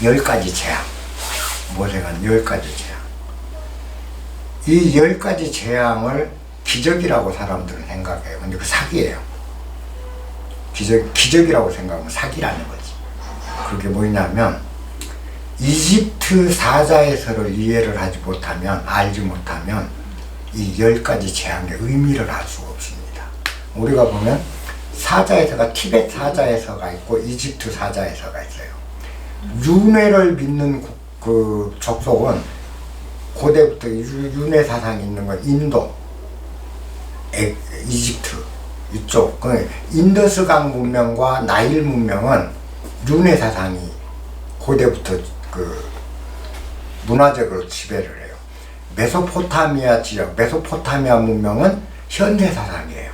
10가지 재앙, 모세관 10가지 재앙. 이 10가지 재앙을 기적이라고 사람들은 생각해요. 근데 그 사기예요. 기적이라고 생각하면 사기라는 거지. 그게 뭐냐면 이집트 사자에서를 이해를 하지 못하면, 알지 못하면 이 10가지 재앙의 의미를 알 수가 없습니다. 우리가 보면 사자에서가 티벳 사자에서가 있고 이집트 사자에서가 있어요. 윤회를 믿는 그 족속은 고대부터 윤회 사상이 있는 건 인도, 이집트 이쪽. 인더스강 문명과 나일 문명은 윤회 사상이 고대부터 문화적으로 지배를 해요. 메소포타미아 지역, 메소포타미아 문명은 현대 사상이에요.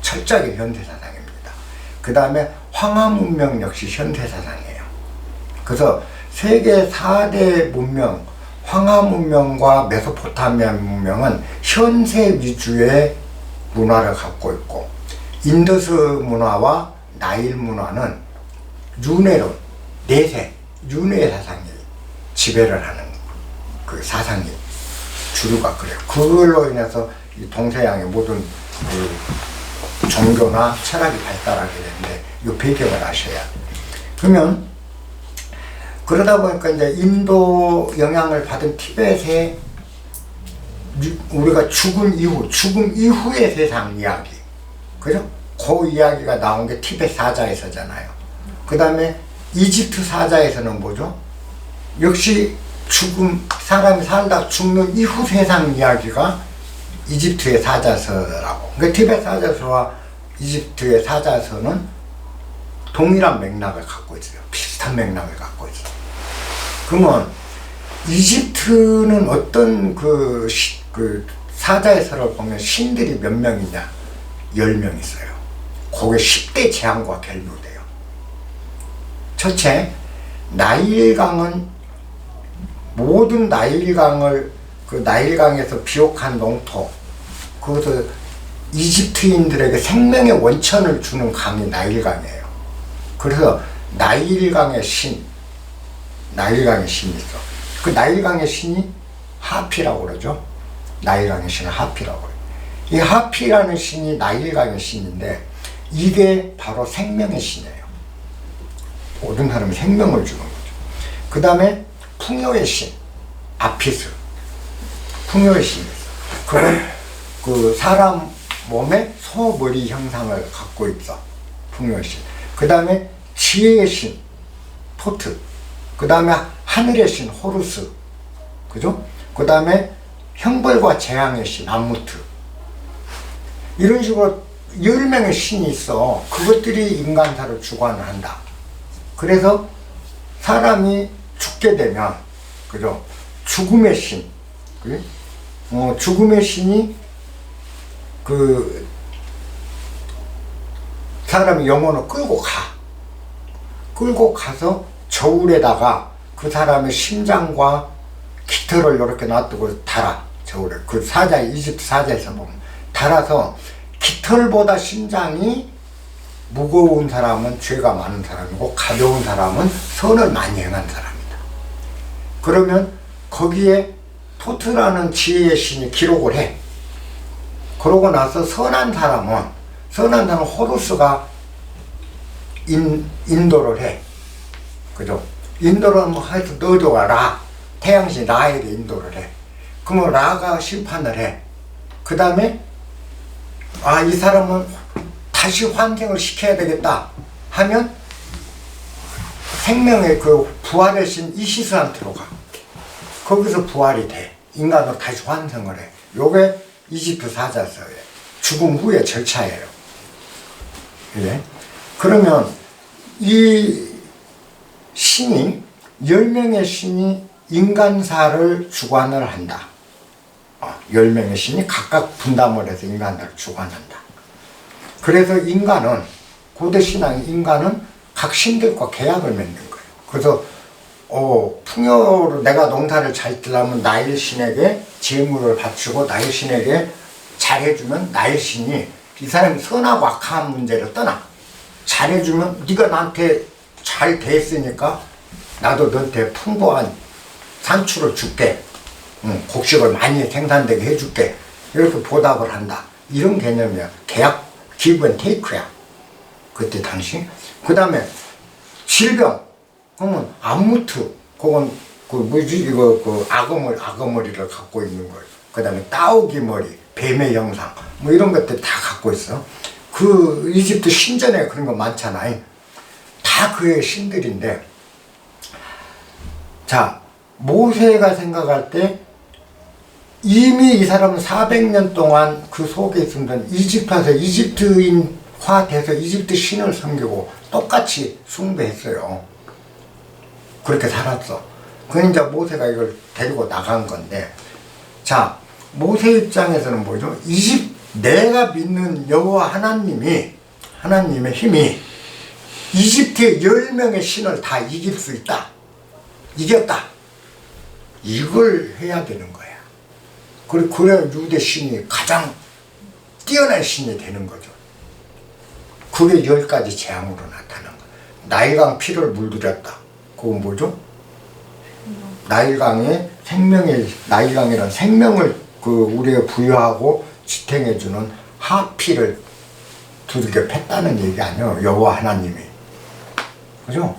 철저하게 현대 사상입니다. 그 다음에 황하 문명 역시 현대 사상이에요. 그래서 세계 4대 문명, 황하 문명과 메소포타미아 문명은 현세 위주의 문화를 갖고 있고, 인더스 문화와 나일 문화는 윤회론, 내세, 윤회 사상이 지배를 하는 그 사상이 주류가 그래요. 그걸로 인해서 이 동서양의 모든 그 종교나 철학이 발달하게 되는데 이 배경을 아셔야 돼요. 그러면 그러다 보니까 이제 인도 영향을 받은 티벳의 우리가 죽음 이후의 세상 이야기, 그죠? 그 이야기가 나온 게 티벳 사자에서잖아요. 그 다음에 이집트 사자에서는 뭐죠? 역시 사람이 살다 죽는 이후 세상 이야기가 이집트의 사자서라고. 그러니까 티벳 사자서와 이집트의 사자서는 동일한 맥락을 갖고 있어요. 비슷한 맥락을 갖고 있어요. 그러면 이집트는 어떤 그 사자에서를 보면 신들이 몇 명이냐? 10명 있어요. 그게 10대 재앙과 결부돼요. 첫째, 나일강은 모든 나일강을 나일강에서 비옥한 농토, 그것을 이집트인들에게 생명의 원천을 주는 강이 나일강이에요. 그래서 나일강의 신이 있어. 그 나일강의 신이 하피라고 그러죠. 나일강의 신은 하피라고 그래요. 이 하피라는 신이 나일강의 신인데 이게 바로 생명의 신이에요. 모든 사람이 생명을 주는 거죠. 그 다음에 풍요의 신, 아피스. 풍요의 신이 있어. 그건 그 사람 몸의 소머리 형상을 갖고 있어. 풍요신. 그 다음에 지혜의 신 토트. 그 다음에 하늘의 신 호루스. 그죠? 그 다음에 형벌과 재앙의 신 암무트. 이런 식으로 10명의 신이 있어. 그것들이 인간사를 주관을 한다. 그래서 사람이 죽게 되면, 그죠? 죽음의 신. 그래? 죽음의 신이 그 사람이 영혼을 끌고 가. 끌고 가서 저울에다가 그 사람의 심장과 깃털을 이렇게 놔두고 달아. 저울에. 그 사자, 이집트 사자에서 보면. 달아서 깃털보다 심장이 무거운 사람은 죄가 많은 사람이고 가벼운 사람은 선을 많이 행한 사람이다. 그러면 거기에 토트라는 지혜의 신이 기록을 해. 그러고 나서 선한 사람은 호루스가 인도를 해. 그죠? 인도를 뭐 해서 너도가 라, 태양신 라에게 인도를 해. 그러면 라가 심판을 해. 그 다음에 이 사람은 다시 환생을 시켜야 되겠다 하면 생명의 그 부활의 신 이시스한테로 가. 거기서 부활이 돼. 인간으로 다시 환생을 해. 요게 이집트 사자서의 죽음 후의 절차예요. 그래? 그러면 이 신이 10명의 신이 인간사를 주관을 한다. 10명의 신이 각각 분담을 해서 인간사를 주관한다. 그래서 인간은 고대 신앙의 인간은 각 신들과 계약을 맺는 거예요. 그래서 풍요로 내가 농사를 잘 뜨려면 나일 신에게 재물을 바치고 나일 신에게 잘해주면 나일 신이 이 사람이 선하고 악한 문제를 떠나 잘해주면 네가 나한테 잘 대했으니까 나도 너한테 풍부한 산출을 줄게. 곡식을 많이 생산되게 해줄게. 이렇게 보답을 한다. 이런 개념이야. 계약, 기브 앤 테이크야. 그때 당시. 그 다음에 질병. 그러면 암무트. 그건 그 뭐지? 이거 그 악어머리를 갖고 있는 거예요. 그 다음에 따오기 머리, 뱀의 형상. 뭐 이런 것들 다 갖고 있어. 그 이집트 신전에 그런 거 많잖아요. 다 그의 신들인데. 자, 모세가 생각할 때 이미 이 사람은 400년 동안 그 속에 있으면 이집트에서 이집트인화 돼서 이집트 신을 섬기고 똑같이 숭배했어요. 그렇게 살았어. 그러니 이제 모세가 이걸 데리고 나간 건데, 자, 모세 입장에서는 뭐죠? 내가 믿는 여호와 하나님의 힘이 이집트의 10명의 신을 다 이길 수 있다. 이겼다. 이걸 해야 되는 거야. 그래야 유대 신이 가장 뛰어난 신이 되는 거죠. 그게 10가지 재앙으로 나타난 거야. 나일강 피를 물들였다. 그건 뭐죠? 나일강이란 생명을 우리가 부여하고 지탱해주는 하피를 두들겨 팼다는 얘기 아니에요. 여호와 하나님이. 그죠?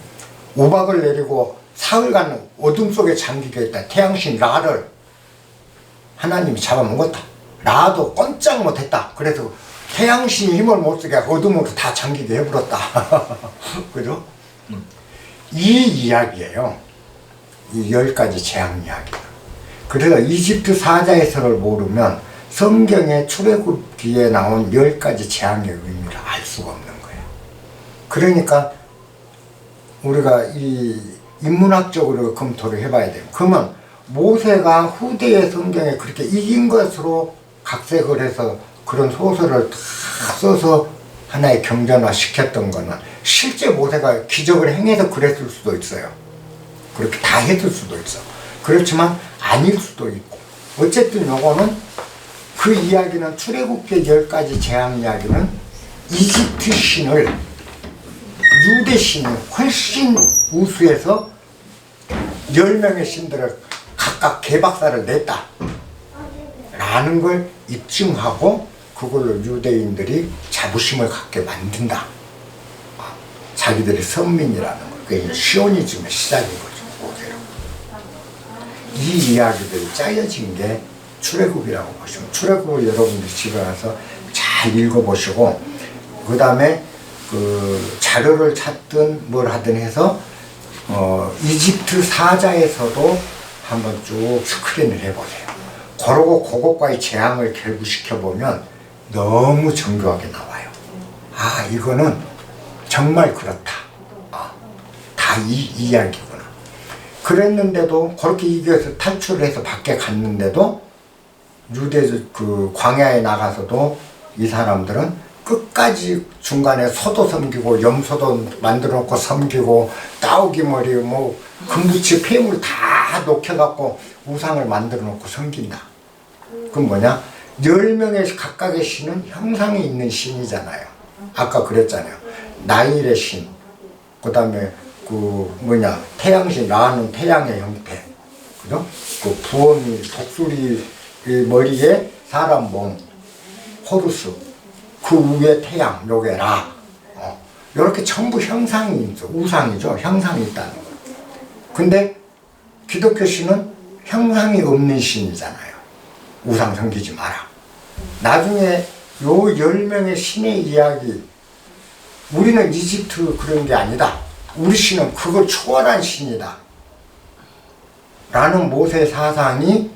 우박을 내리고 사흘간 어둠 속에 잠기게 했다. 태양신 라를 하나님이 잡아먹었다. 라도 꼼짝 못했다. 그래서 태양신이 힘을 못 쓰게 어둠으로 다 잠기게 해버렸다. 그죠? 이 이야기예요. 이 10가지 재앙 이야기. 그래서 이집트 사자에서를 모르면 성경의 출애굽기에 나온 10가지 재앙의 의미를 알 수가 없는 거예요. 그러니까 우리가 이 인문학적으로 검토를 해봐야 돼요. 그러면 모세가 후대의 성경에 그렇게 이긴 것으로 각색을 해서 그런 소설을 다 써서 하나의 경전화 시켰던 거는 실제 모세가 기적을 행해서 그랬을 수도 있어요. 그렇게 다 했을 수도 있어. 그렇지만 아닐 수도 있고. 어쨌든 요거는 그 이야기는 출애굽기 10가지 재앙 이야기는 이집트 신을 유대 신이 훨씬 우수해서 10명의 신들을 각각 개박사를 냈다 라는 걸 입증하고 그걸로 유대인들이 자부심을 갖게 만든다. 자기들이 선민이라는 거. 그게 시오니즘의 시작인 거죠. 이 이야기들이 짜여진 게 출애굽이라고 보시면, 출애굽을 여러분들 집에 가서 잘 읽어보시고, 그 다음에 그 자료를 찾든 뭘 하든 해서 이집트 사자에서도 한번 쭉 스크린을 해보세요. 그러고 그것과의 재앙을 결부시켜보면 너무 정교하게 나와요. 아, 이거는 정말 그렇다. 다 이 이야기구나. 그랬는데도 그렇게 이겨서 탈출을 해서 밖에 갔는데도 유대 그 광야에 나가서도 이 사람들은 끝까지 중간에 소도 섬기고 염소도 만들어 놓고 섬기고 따오기 머리 뭐 금붙이 폐물 다 녹여갖고 우상을 만들어 놓고 섬긴다. 그건 뭐냐? 10명의 각각의 신은 형상이 있는 신이잖아요. 아까 그랬잖아요. 나일의 신, 그 다음에 그 뭐냐 태양신, 라는 태양의 형태, 그죠? 그 부엉이 독수리 머리에 사람 몸, 호루스, 그 위에 태양, 요게 라. 이렇게 전부 형상이 있죠. 우상이죠. 형상이 있다는 거. 근데 기독교 신은 형상이 없는 신이잖아요. 우상 섬기지 마라. 나중에 요 10명의 신의 이야기, 우리는 이집트 그런 게 아니다. 우리 신은 그걸 초월한 신이다. 라는 모세 사상이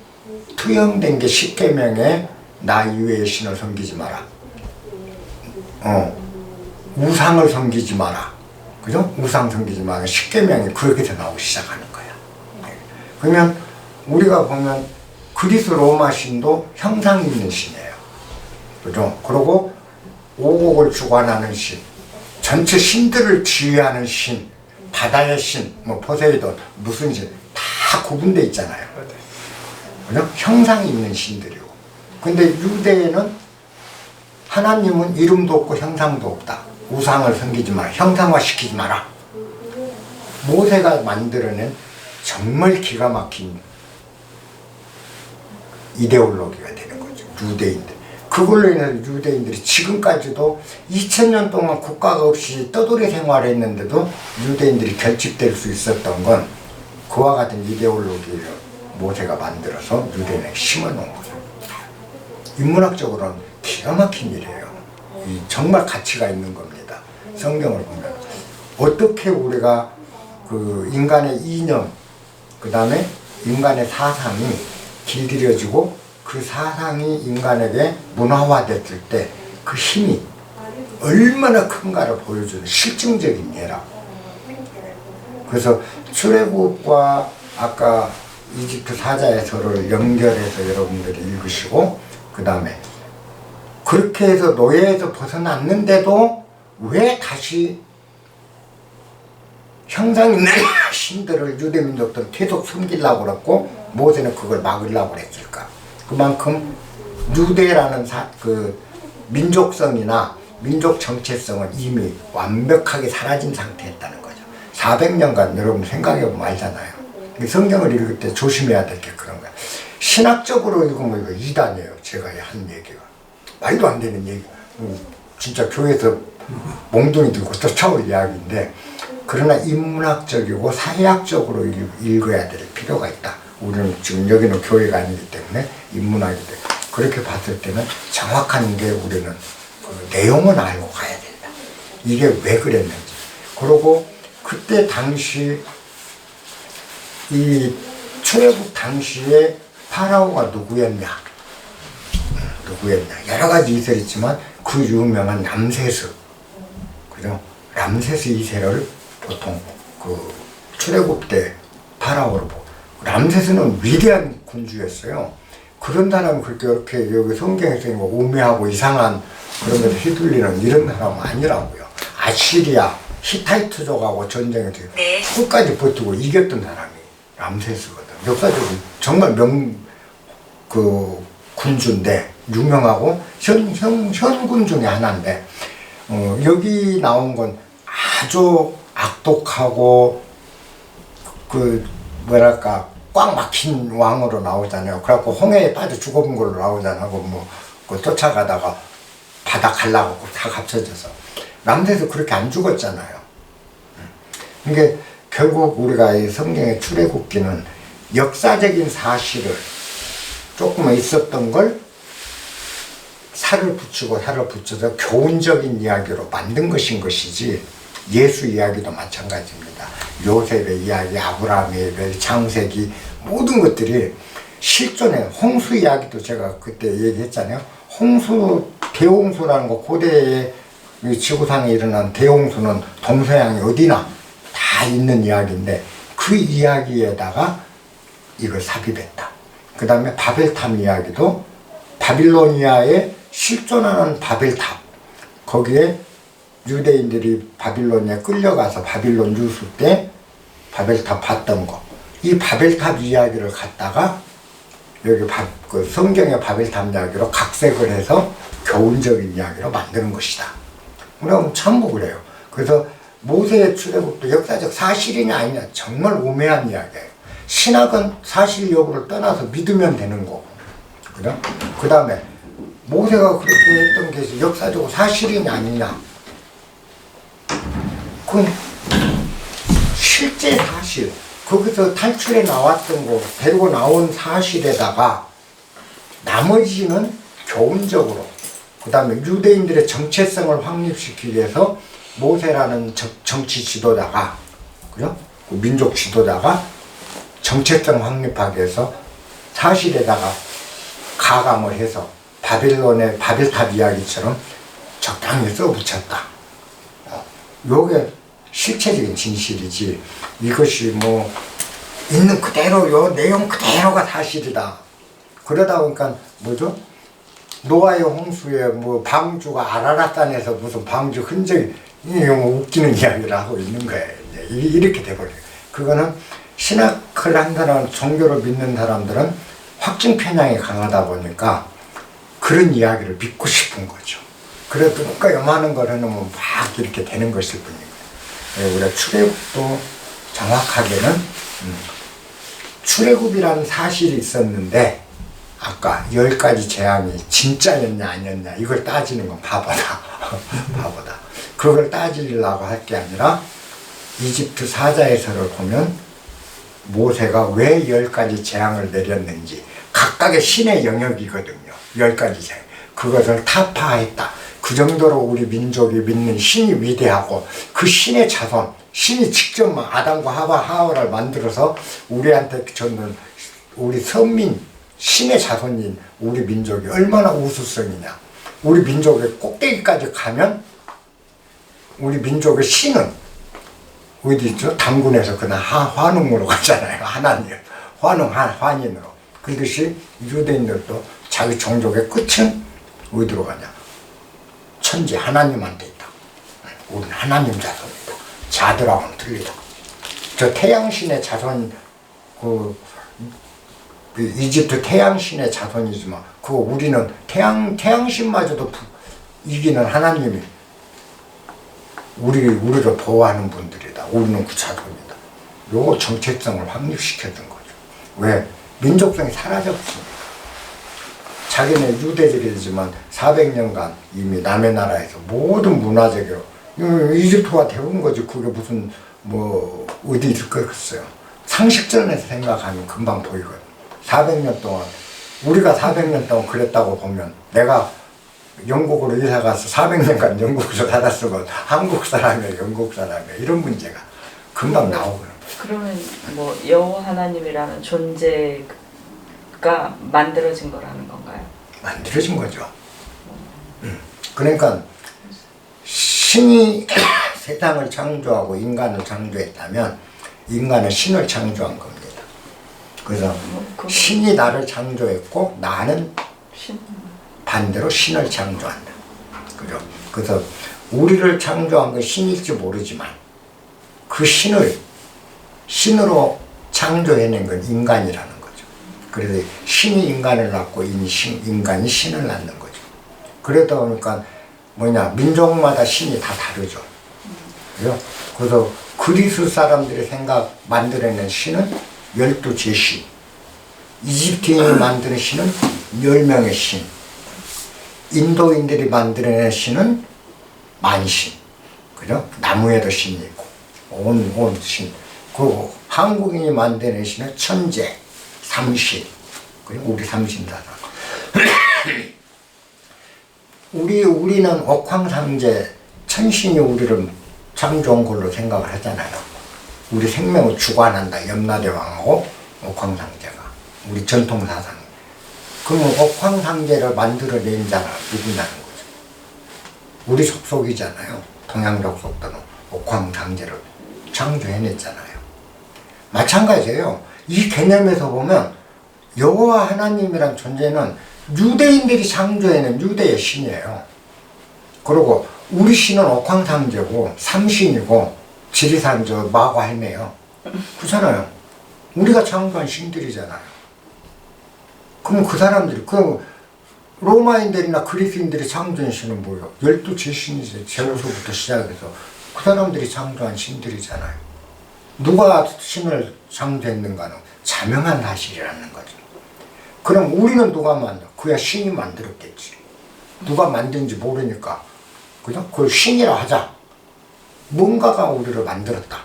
투영된 게 10계명에 나 이외의 신을 섬기지 마라. 우상을 섬기지 마라. 그죠? 우상 섬기지 마라. 10계명이 그렇게 해서 나오기 시작하는 거야. 그러면 우리가 보면 그리스 로마 신도 형상 있는 신이에요. 그죠? 그리고 오곡을 주관하는 신, 전체 신들을 지휘하는 신, 바다의 신, 뭐 포세이돈, 무슨 신, 다 구분돼 있잖아요. 그죠? 형상이 있는 신들이고. 근데 유대에는 하나님은 이름도 없고 형상도 없다. 우상을 섬기지 마라. 형상화시키지 마라. 모세가 만들어낸 정말 기가 막힌 이데올로기가 되는 거죠. 유대인들. 그걸로 인해서 유대인들이 지금까지도 2000년 동안 국가가 없이 떠돌이 생활을 했는데도 유대인들이 결집될 수 있었던 건 그와 같은 이데올로기를 모세가 만들어서 유대인에게 심어놓은 거죠. 인문학적으로는 기가 막힌 일이에요. 정말 가치가 있는 겁니다. 성경을 보면 어떻게 우리가 그 인간의 이념, 그 다음에 인간의 사상이 길들여지고 그 사상이 인간에게 문화화됐을 때 그 힘이 얼마나 큰가를 보여주는 실증적인 예라고. 그래서 출애굽과 아까 이집트 사자에서를 연결해서 여러분들이 읽으시고, 그 다음에 그렇게 해서 노예에서 벗어났는데도 왜 다시 형상 있는 신들을 유대민족들은 계속 숨기려고 그랬고 모세는 그걸 막으려고 그랬을까? 그만큼 유대라는 그 민족성이나 민족 정체성은 이미 완벽하게 사라진 상태였다는 거죠. 400년간 여러분 생각해보면 알잖아요. 성경을 읽을 때 조심해야 될 게 그런 거야. 신학적으로 읽으면 이거 이단이에요. 제가 한 얘기가 말도 안 되는 얘기. 진짜 교회에서 몽둥이 들고 쫓아올 이야기인데, 그러나 인문학적이고 사회학적으로 읽어야 될 필요가 있다. 우리는 지금 여기는 교회가 아니기 때문에 인문학이 돼. 그렇게 봤을 때는 정확한 게 우리는 그 내용은 알고 가야 된다. 이게 왜 그랬는지. 그리고 그때 당시 이 출애굽 당시에 파라오가 누구였냐? 여러 가지 이세를 있지만 그 유명한 람세스, 그죠? 람세스 2세를 보통 그 출애굽 때 파라오로 보고, 람세스는 위대한 군주였어요. 그런 사람은 그렇게 이렇게 여기 성경에서 뭐 우매하고 이상한 그런 데서 휘둘리는 이런 사람은 아니라고요. 아시리아, 히타이트족하고 전쟁에서 끝까지 버티고 이겼던 사람이 람세스거든. 역사적으로 정말 그 군주인데, 유명하고 현군 중에 하나인데, 여기 나온 건 아주 악독하고 그 뭐랄까 꽉 막힌 왕으로 나오잖아요. 그래갖고 홍해에 빠져 죽어본 걸로 나오잖아요. 그 쫓아가다가 바다 갈라고 다 합쳐져서. 람세스 그렇게 안 죽었잖아요. 이게 결국 우리가 이 성경의 출애굽기는 역사적인 사실을 조금만 있었던 걸 살을 붙여서 교훈적인 이야기로 만든 것인 것이지, 예수 이야기도 마찬가지입니다. 요셉의 이야기, 아브라함의 이야기, 창세기, 모든 것들이 실존의 홍수 이야기도 제가 그때 얘기했잖아요. 대홍수라는 거, 고대의 지구상에 일어난 대홍수는 동서양이 어디나 다 있는 이야기인데, 그 이야기에다가 이걸 삽입했다. 그 다음에 바벨탑 이야기도 바빌로니아에 실존하는 바벨탑, 거기에 유대인들이 바빌론에 끌려가서 바빌론 유수 때 바벨탑 봤던 거, 이 바벨탑 이야기를 갖다가 여기 그 성경의 바벨탑 이야기로 각색을 해서 교훈적인 이야기로 만드는 것이다. 그럼 전부 그래요. 그래서 모세의 출애굽도 역사적 사실이냐 아니냐 정말 오묘한 이야기예요. 신학은 사실 여부를 떠나서 믿으면 되는 거고, 그죠? 그 다음에 모세가 그렇게 했던 게 역사적으로 사실이냐 아니냐, 그건 실제 사실, 거기서 탈출해 나왔던 거, 데리고 나온 사실에다가 나머지는 교훈적으로, 그 다음에 유대인들의 정체성을 확립시키기 위해서 모세라는 정치 지도자가, 그죠? 그 민족 지도자가 정체성 확립하기 위해서 사실에다가 가감을 해서 바빌론의 바벨탑 이야기처럼 적당히 써붙였다. 요게 실체적인 진실이지, 이것이 뭐 있는 그대로 요 내용 그대로가 사실이다. 그러다 보니까 뭐죠? 노아의 홍수에 뭐 방주가 아라랏산에서 무슨 방주 흔적이, 웃기는 이야기를 하고 있는 거예요. 이렇게 돼버려요. 그거는 신학을 한 사람, 종교를 믿는 사람들은 확증 편향이 강하다 보니까 그런 이야기를 믿고 싶은 거죠. 그래도 누가 요만한 걸 해놓으면 막 이렇게 되는 것일 뿐이에요. 우리가 출애굽도 정확하게는 출애굽이라는 사실이 있었는데, 아까 10가지 재앙이 진짜였냐 아니었냐 이걸 따지는 건 바보다. 바보다. 그걸 따지려고 할 게 아니라 이집트 사자에서를 보면 모세가 왜 10가지 재앙을 내렸는지, 각각의 신의 영역이거든요. 10가지 재앙. 그것을 타파했다. 그 정도로 우리 민족이 믿는 신이 위대하고, 그 신의 자손, 신이 직접 아담과 하와를 만들어서 우리한테 줬는 우리 선민, 신의 자손인 우리 민족이 얼마나 우수성이냐. 우리 민족의 꼭대기까지 가면 우리 민족의 신은 어디 있죠? 단군에서 그냥 환웅으로 가잖아요. 하나님, 환인으로. 그것이 유대인들도 자기 종족의 끝은 어디로 가냐? 천지 하나님한테 있다. 우리는 하나님 자손이다. 자들하고는 틀리다. 저 태양신의 자손, 그 이집트 태양신의 자손이지만 그거 우리는 태양신마저도 이기는 하나님이 우리를 보호하는 분들이다. 우리는 그 자손이다. 요거 정체성을 확립시켰던 거죠. 왜? 민족성이 사라졌습니다. 자기네 유대족이지만 400년간 이미 남의 나라에서 모든 문화적으로 이집트와 배운 거지. 그게 무슨 뭐 어디 있을 거겠어요. 상식전에서 생각하면 금방 보이거든. 400년 동안 우리가 400년 동안 그랬다고 보면, 내가 영국으로 이사 가서 400년간 영국에서 살았으면 한국 사람이야 영국 사람이야 이런 문제가 금방 나오거든. 그러면 뭐 여호와 하나님이라는 존재가 만들어진 거라는 건가요? 만들어진 거죠. 그러니까 신이 세상을 창조하고 인간을 창조했다면 인간은 신을 창조한 겁니다. 그래서 신이 나를 창조했고 나는 반대로 신을 창조한다. 그죠? 그래서 우리를 창조한 건 신일지 모르지만 그 신으로 창조해낸 건 인간이라는 거죠. 그래서 신이 인간을 낳고 인간이 신을 낳는 거죠. 그러다 보니까 민족마다 신이 다 다르죠. 그죠? 그래서 그리스 사람들이 만들어낸 신은 12제신, 이집트인이 만드는 신은 10명의 신, 인도인들이 만들어낸 신은 만신, 그죠? 나무에도 신이 있고 온 신. 그 한국인이 만드는 신은 천재, 삼신, 그냥 우리 삼신사상. 우리는 옥황상제 천신이 우리를 창조한 걸로 생각을 하잖아요. 우리 생명을 주관한다. 염라대왕하고 옥황상제가 우리 전통사상. 그러면 옥황상제를 만들어낸 자는 누구냐는 거죠. 우리 족속이잖아요. 동양 족속들은 옥황상제를 창조해냈잖아요. 마찬가지예요. 이 개념에서 보면 여호와 하나님이란 존재는 유대인들이 창조해낸 유대의 신이에요. 그리고 우리 신은 옥황상제고 삼신이고 지리산 저 마고 할매요. 그렇잖아요. 우리가 창조한 신들이잖아요. 그럼 그 사람들이 그 로마인들이나 그리스인들이 창조한 신은 뭐예요? 12제신이지. 제우스부터 시작해서 그 사람들이 창조한 신들이잖아요. 누가 신을 창조했는가는 자명한 사실이라는 거죠. 그럼 우리는 누가 만들어? 그야 신이 만들었겠지. 누가 만든지 모르니까 그냥 그걸 신이라 하자. 뭔가가 우리를 만들었다.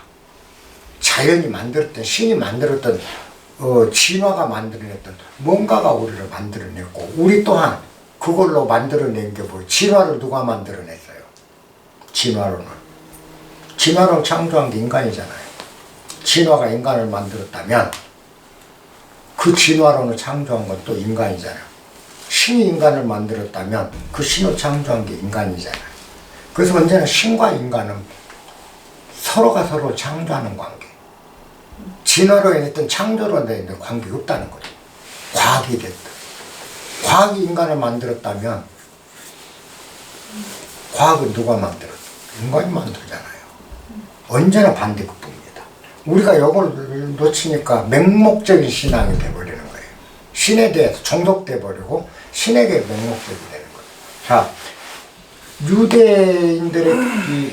자연이 만들었던, 신이 만들었던, 진화가 만들어냈던 뭔가가 우리를 만들어냈고, 우리 또한 그걸로 만들어낸 게 뭐예요? 진화를 누가 만들어냈어요? 진화론을. 진화를 창조한 게 인간이잖아요. 진화가 인간을 만들었다면 그 진화론을 창조한 건 또 인간이잖아요. 신이 인간을 만들었다면 그 신을 창조한 게 인간이잖아요. 그래서 언제나 신과 인간은 서로가 서로를 창조하는 관계. 진화로 인했던 창조로 인했던 관계가 없다는 거죠. 과학이 됐든. 과학이 인간을 만들었다면 과학은 누가 만들었어? 인간이 만들잖아요. 언제나 반대급부입니다. 우리가 이걸 놓치니까 맹목적인 신앙이 돼버리는 거예요. 신에 대해서 종속돼 버리고 신에게 맹목적이 되는 거예요. 자, 유대인들의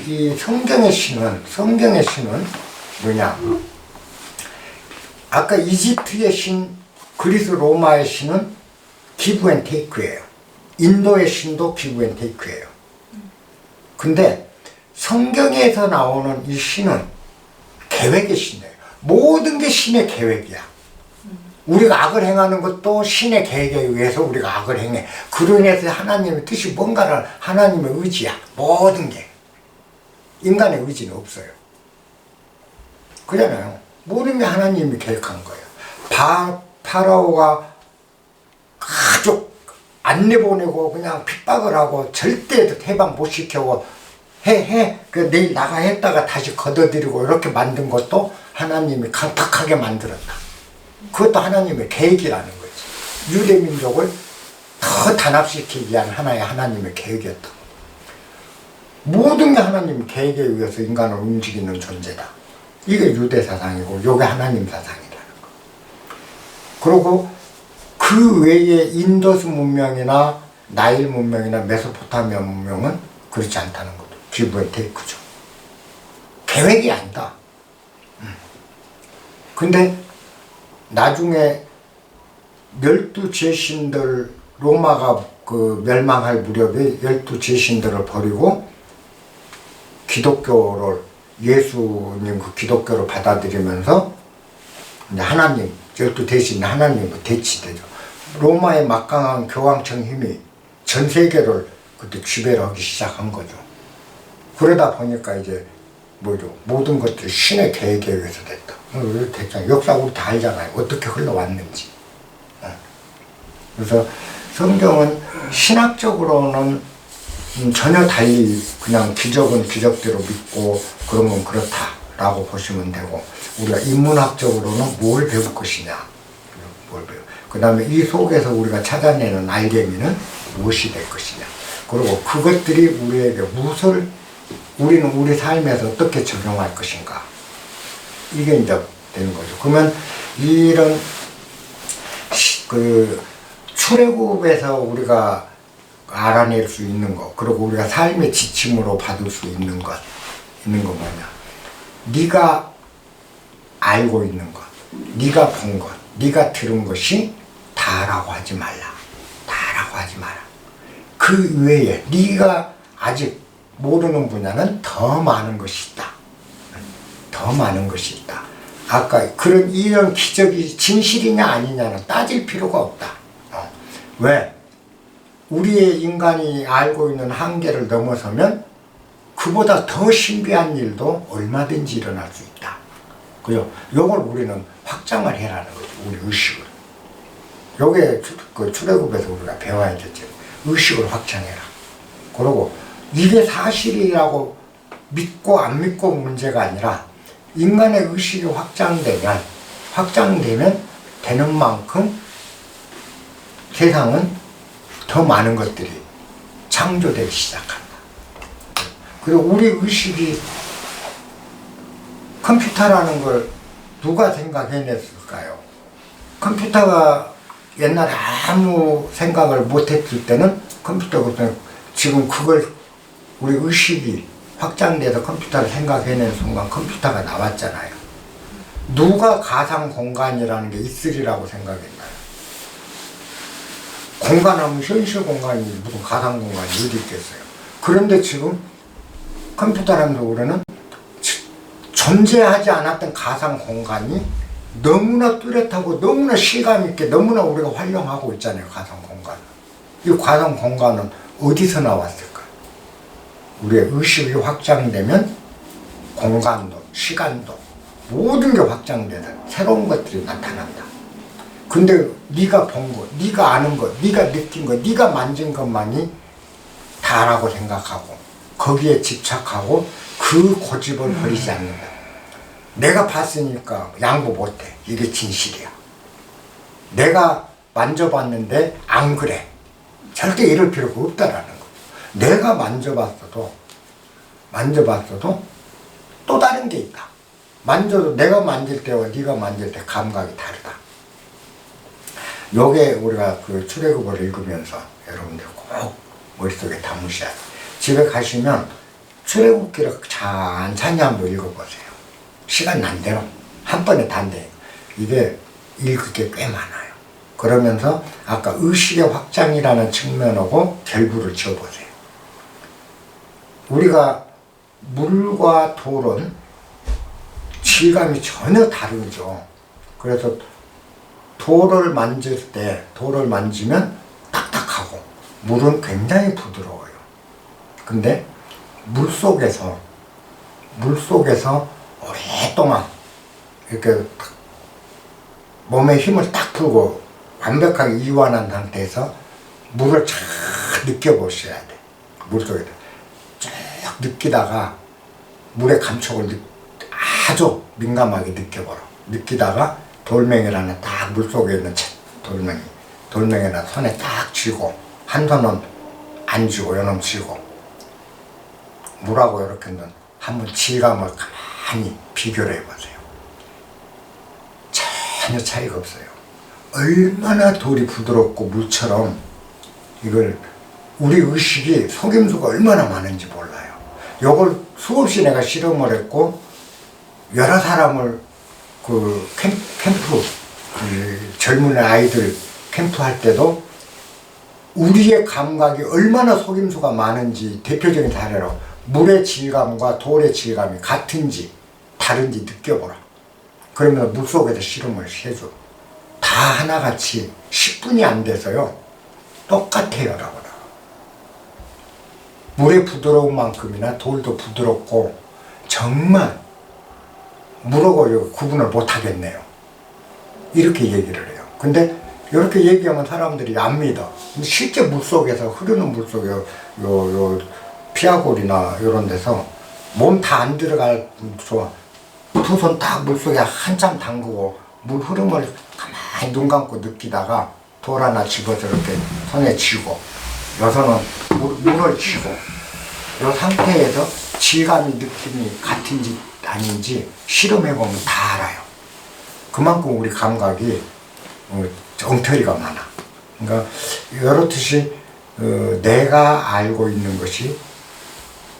이 성경의 신은 뭐냐? 아까 이집트의 신, 그리스 로마의 신은 기브 앤 테이크예요. 인도의 신도 기브 앤 테이크예요. 근데 성경에서 나오는 이 신은 계획의 신이에요. 모든 게 신의 계획이야. 우리가 악을 행하는 것도 신의 계획에 의해서 우리가 악을 행해. 그로 인해서 하나님의 뜻이 뭔가를, 하나님의 의지야. 모든 게. 인간의 의지는 없어요. 그잖아요. 모든 게 하나님이 계획한 거예요. 파라오가 아주 안 내보내고 그냥 핍박을 하고 절대 해방 못 시켜고 그 내일 나가 했다가 다시 걷어들이고 이렇게 만든 것도 하나님이 강팍하게 만들었다. 그것도 하나님의 계획이라는 거지. 유대민족을 더 단합시키기 위한 하나님의 계획이었다. 모든 게 하나님의 계획에 의해서 인간을 움직이는 존재다. 이게 유대 사상이고 이게 하나님 사상이라는 거. 그리고 그 외에 인더스 문명이나 나일 문명이나 메소포타미아 문명은 그렇지 않다는 거죠. 기브 앤 테이크죠. 계획이 아니다. 근데 나중에 12제신들 로마가 그 멸망할 무렵에 12제신들을 버리고 기독교를 예수님 그 기독교를 받아들이면서 이제 하나님 12대신 하나님과 대치되죠. 로마의 막강한 교황청 힘이 전 세계를 그때 지배를 하기 시작한 거죠. 그러다 보니까 이제 뭐죠? 모든 것들이 신의 계획에 의해서 됐다. 됐잖아요. 역사 우리 다 알잖아요. 어떻게 흘러왔는지. 그래서 성경은 신학적으로는 전혀 달리 그냥 기적은 기적대로 믿고 그런 건 그렇다라고 보시면 되고, 우리가 인문학적으로는 뭘 배울 것이냐, 그 다음에 이 속에서 우리가 찾아내는 알개미는 무엇이 될 것이냐, 그리고 그것들이 우리에게 우리는 우리 삶에서 어떻게 적용할 것인가, 이게 이제 되는 거죠. 그러면 이런 그 출애굽에서 우리가 알아낼 수 있는 것, 그리고 우리가 삶의 지침으로 받을 수 있는 것 뭐냐? 네가 알고 있는 것, 네가 본 것, 네가 들은 것이 다라고 하지 말라. 다라고 하지 마라. 그 외에 네가 아직 모르는 분야는 더 많은 것이 있다. 더 많은 것이 있다. 아까 그런 이런 기적이 진실이냐 아니냐는 따질 필요가 없다. 왜? 우리의 인간이 알고 있는 한계를 넘어서면 그보다 더 신비한 일도 얼마든지 일어날 수 있다. 그죠? 요걸 우리는 확장을 해라는 거죠. 우리 의식을. 요게 그 출애굽에서 우리가 배워야겠죠. 의식을 확장해라. 그리고 이게 사실이라고 믿고 안 믿고 문제가 아니라 인간의 의식이 확장되면 되는 만큼 세상은 더 많은 것들이 창조되기 시작한다. 그리고 우리 의식이 컴퓨터라는 걸 누가 생각해냈을까요? 컴퓨터가 옛날에 아무 생각을 못했을 때는 컴퓨터가 지금 그걸 우리 의식이 확장돼서 컴퓨터를 생각해낸 순간 컴퓨터가 나왔잖아요. 누가 가상 공간이라는 게 있으리라고 생각했나요? 공간하면 현실 공간이 무슨 가상 공간이 어디 있겠어요? 그런데 지금 컴퓨터라는 우리는 존재하지 않았던 가상 공간이 너무나 뚜렷하고 너무나 실감 있게 너무나 우리가 활용하고 있잖아요. 가상 공간. 이 가상 공간은 어디서 나왔을까? 우리의 의식이 확장되면 공간도 시간도 모든 게 확장되는 새로운 것들이 나타난다. 근데 네가 본 것, 네가 아는 것, 네가 느낀 것, 네가 만진 것만이 다라고 생각하고 거기에 집착하고 그 고집을 버리지 않는다. 내가 봤으니까 양보 못해. 이게 진실이야. 내가 만져봤는데 안 그래. 절대 이럴 필요가 없다라는 거. 내가 만져봤어도 또 다른 게 있다. 만져도 내가 만질 때와 네가 만질 때 감각이 다르다. 요게 우리가 그 출애굽을 읽으면서 여러분들 꼭 머릿속에 담으셔야 돼요. 집에 가시면 출애굽기를 찬찬히 한번 읽어보세요. 시간 난 대로 한 번에 다 안 돼요. 이게 읽을 게 꽤 많아요. 그러면서 아까 의식의 확장이라는 측면하고 결부를 지어보세요. 우리가 물과 돌은 질감이 전혀 다르죠. 그래서 돌을 만지면 딱딱하고 물은 굉장히 부드러워요. 근데 물속에서 오랫동안 이렇게 몸에 힘을 딱 풀고 완벽하게 이완한 상태에서 물을 쫙 느껴보셔야 돼. 물속에서 쭉 느끼다가 물의 감촉을 아주 민감하게 느끼다가 돌멩이라는 딱 물속에 있는 돌멩이나 손에 딱 쥐고 한 손은 안 쥐고 요놈 쥐고 물하고 이렇게 한번 질감을 가만히 비교를 해보세요. 전혀 차이가 없어요. 얼마나 돌이 부드럽고 물처럼 이걸 우리 의식이 속임수가 얼마나 많은지 몰라요. 요걸 수없이 내가 실험을 했고 여러 사람을 그 캠프 젊은 아이들 캠프 할 때도 우리의 감각이 얼마나 속임수가 많은지 대표적인 사례로 물의 질감과 돌의 질감이 같은지 다른지 느껴보라. 그러면 물속에서 실험을 해줘. 다 하나같이 10분이 안 돼서요 똑같아요 라고. 물의 부드러운 만큼이나 돌도 부드럽고 정말 물하고 구분을 못 하겠네요. 이렇게 얘기를 해요. 근데 이렇게 얘기하면 사람들이 안 믿어. 근데 실제 물속에서 흐르는 물속에 요 피아골이나 이런 데서 몸 다 안 들어갈 두 손 딱 물속에 한참 담그고 물 흐름을 가만히 눈 감고 느끼다가 돌 하나 집어서 이렇게 손에 쥐고 요 손은 물을 쥐고 요 상태에서 질감이 느낌이 같은지 아닌지 실험해보면 다 알아요. 그만큼 우리 감각이 엉터리가 많아. 그러니까 이렇듯이 내가 알고 있는 것이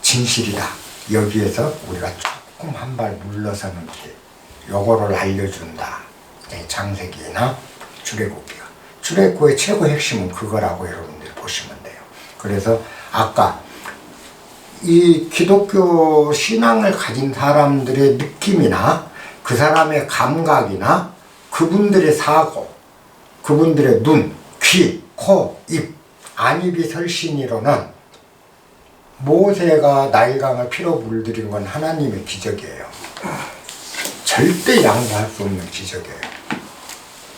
진실이다. 여기에서 우리가 조금 한 발 물러서는 게 요거를 알려준다. 창세기나 출애굽기가. 출애굽의 최고 핵심은 그거라고 여러분들이 보시면 돼요. 그래서 아까 이 기독교 신앙을 가진 사람들의 느낌이나 그 사람의 감각이나 그분들의 사고, 그분들의 눈, 귀, 코, 입, 안입이 설신이로는 모세가 나일강을 피로 물들인 건 하나님의 기적이에요. 절대 양보할 수 없는 기적이에요.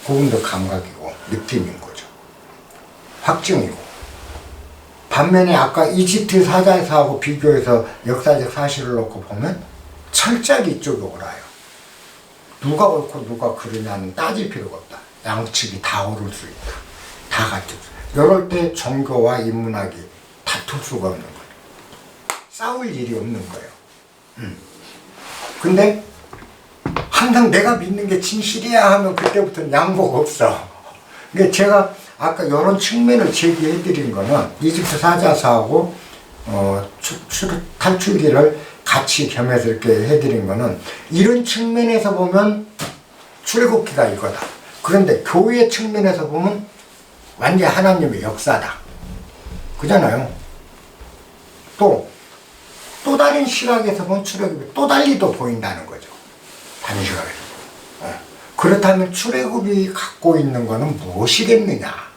그분도 감각이고 느낌인 거죠. 확증이고. 반면에 아까 이집트 사자에서하고 비교해서 역사적 사실을 놓고 보면 철저하게 이쪽이 옳아요. 누가 옳고 누가 그르냐는 따질 필요가 없다. 양측이 다 옳을 수 있다. 다 같을 수 있다. 이럴 때 종교와 인문학이 다툴 수가 없는 거예요. 싸울 일이 없는 거예요. 근데 항상 내가 믿는 게 진실이야 하면 그때부터는 양보가 없어. 근데 제가 아까 이런 측면을 제기해 드린 거는 이집트 사자사하고 탈출기를 같이 겸해서 이렇게 해드린 거는 이런 측면에서 보면 출애굽기가 이거다. 그런데 교회 측면에서 보면 완전히 하나님의 역사다. 그잖아요. 또 다른 시각에서 보면 출애굽이 또 달리 또 보인다는 거죠. 다른 시각에서. 그렇다면 출애굽이 갖고 있는 거는 무엇이겠느냐?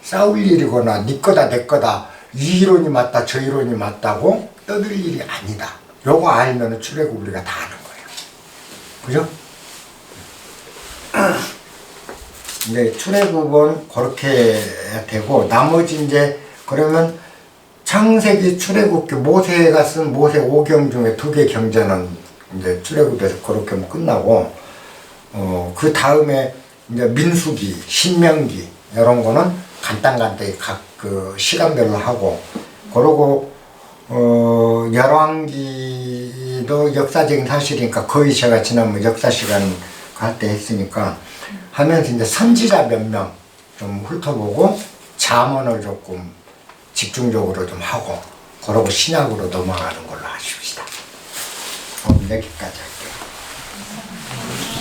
싸울 일이거나 네 거다 내 거다 이 이론이 맞다 저 이론이 맞다고 떠들 일이 아니다. 요거 알면 출애굽 우리가 다 아는 거예요. 그죠? 네, 출애굽은 그렇게 되고 나머지 이제 그러면 창세기, 출애굽기, 모세가 쓴 모세 5경 중에 2개 경전은 이제 출애굽에서 그렇게 하면 끝나고 그 다음에 이제 민수기, 신명기 이런 거는 간단히 각 그 시간별로 하고 그러고 열왕기도 역사적인 사실이니까 거의 제가 지난번 역사 시간 할 때 했으니까 하면서 이제 선지자 몇 명 좀 훑어보고 잠언을 조금 집중적으로 좀 하고 그러고 신약으로 넘어가는 걸로 하십시다. 오늘 여기까지 할게요.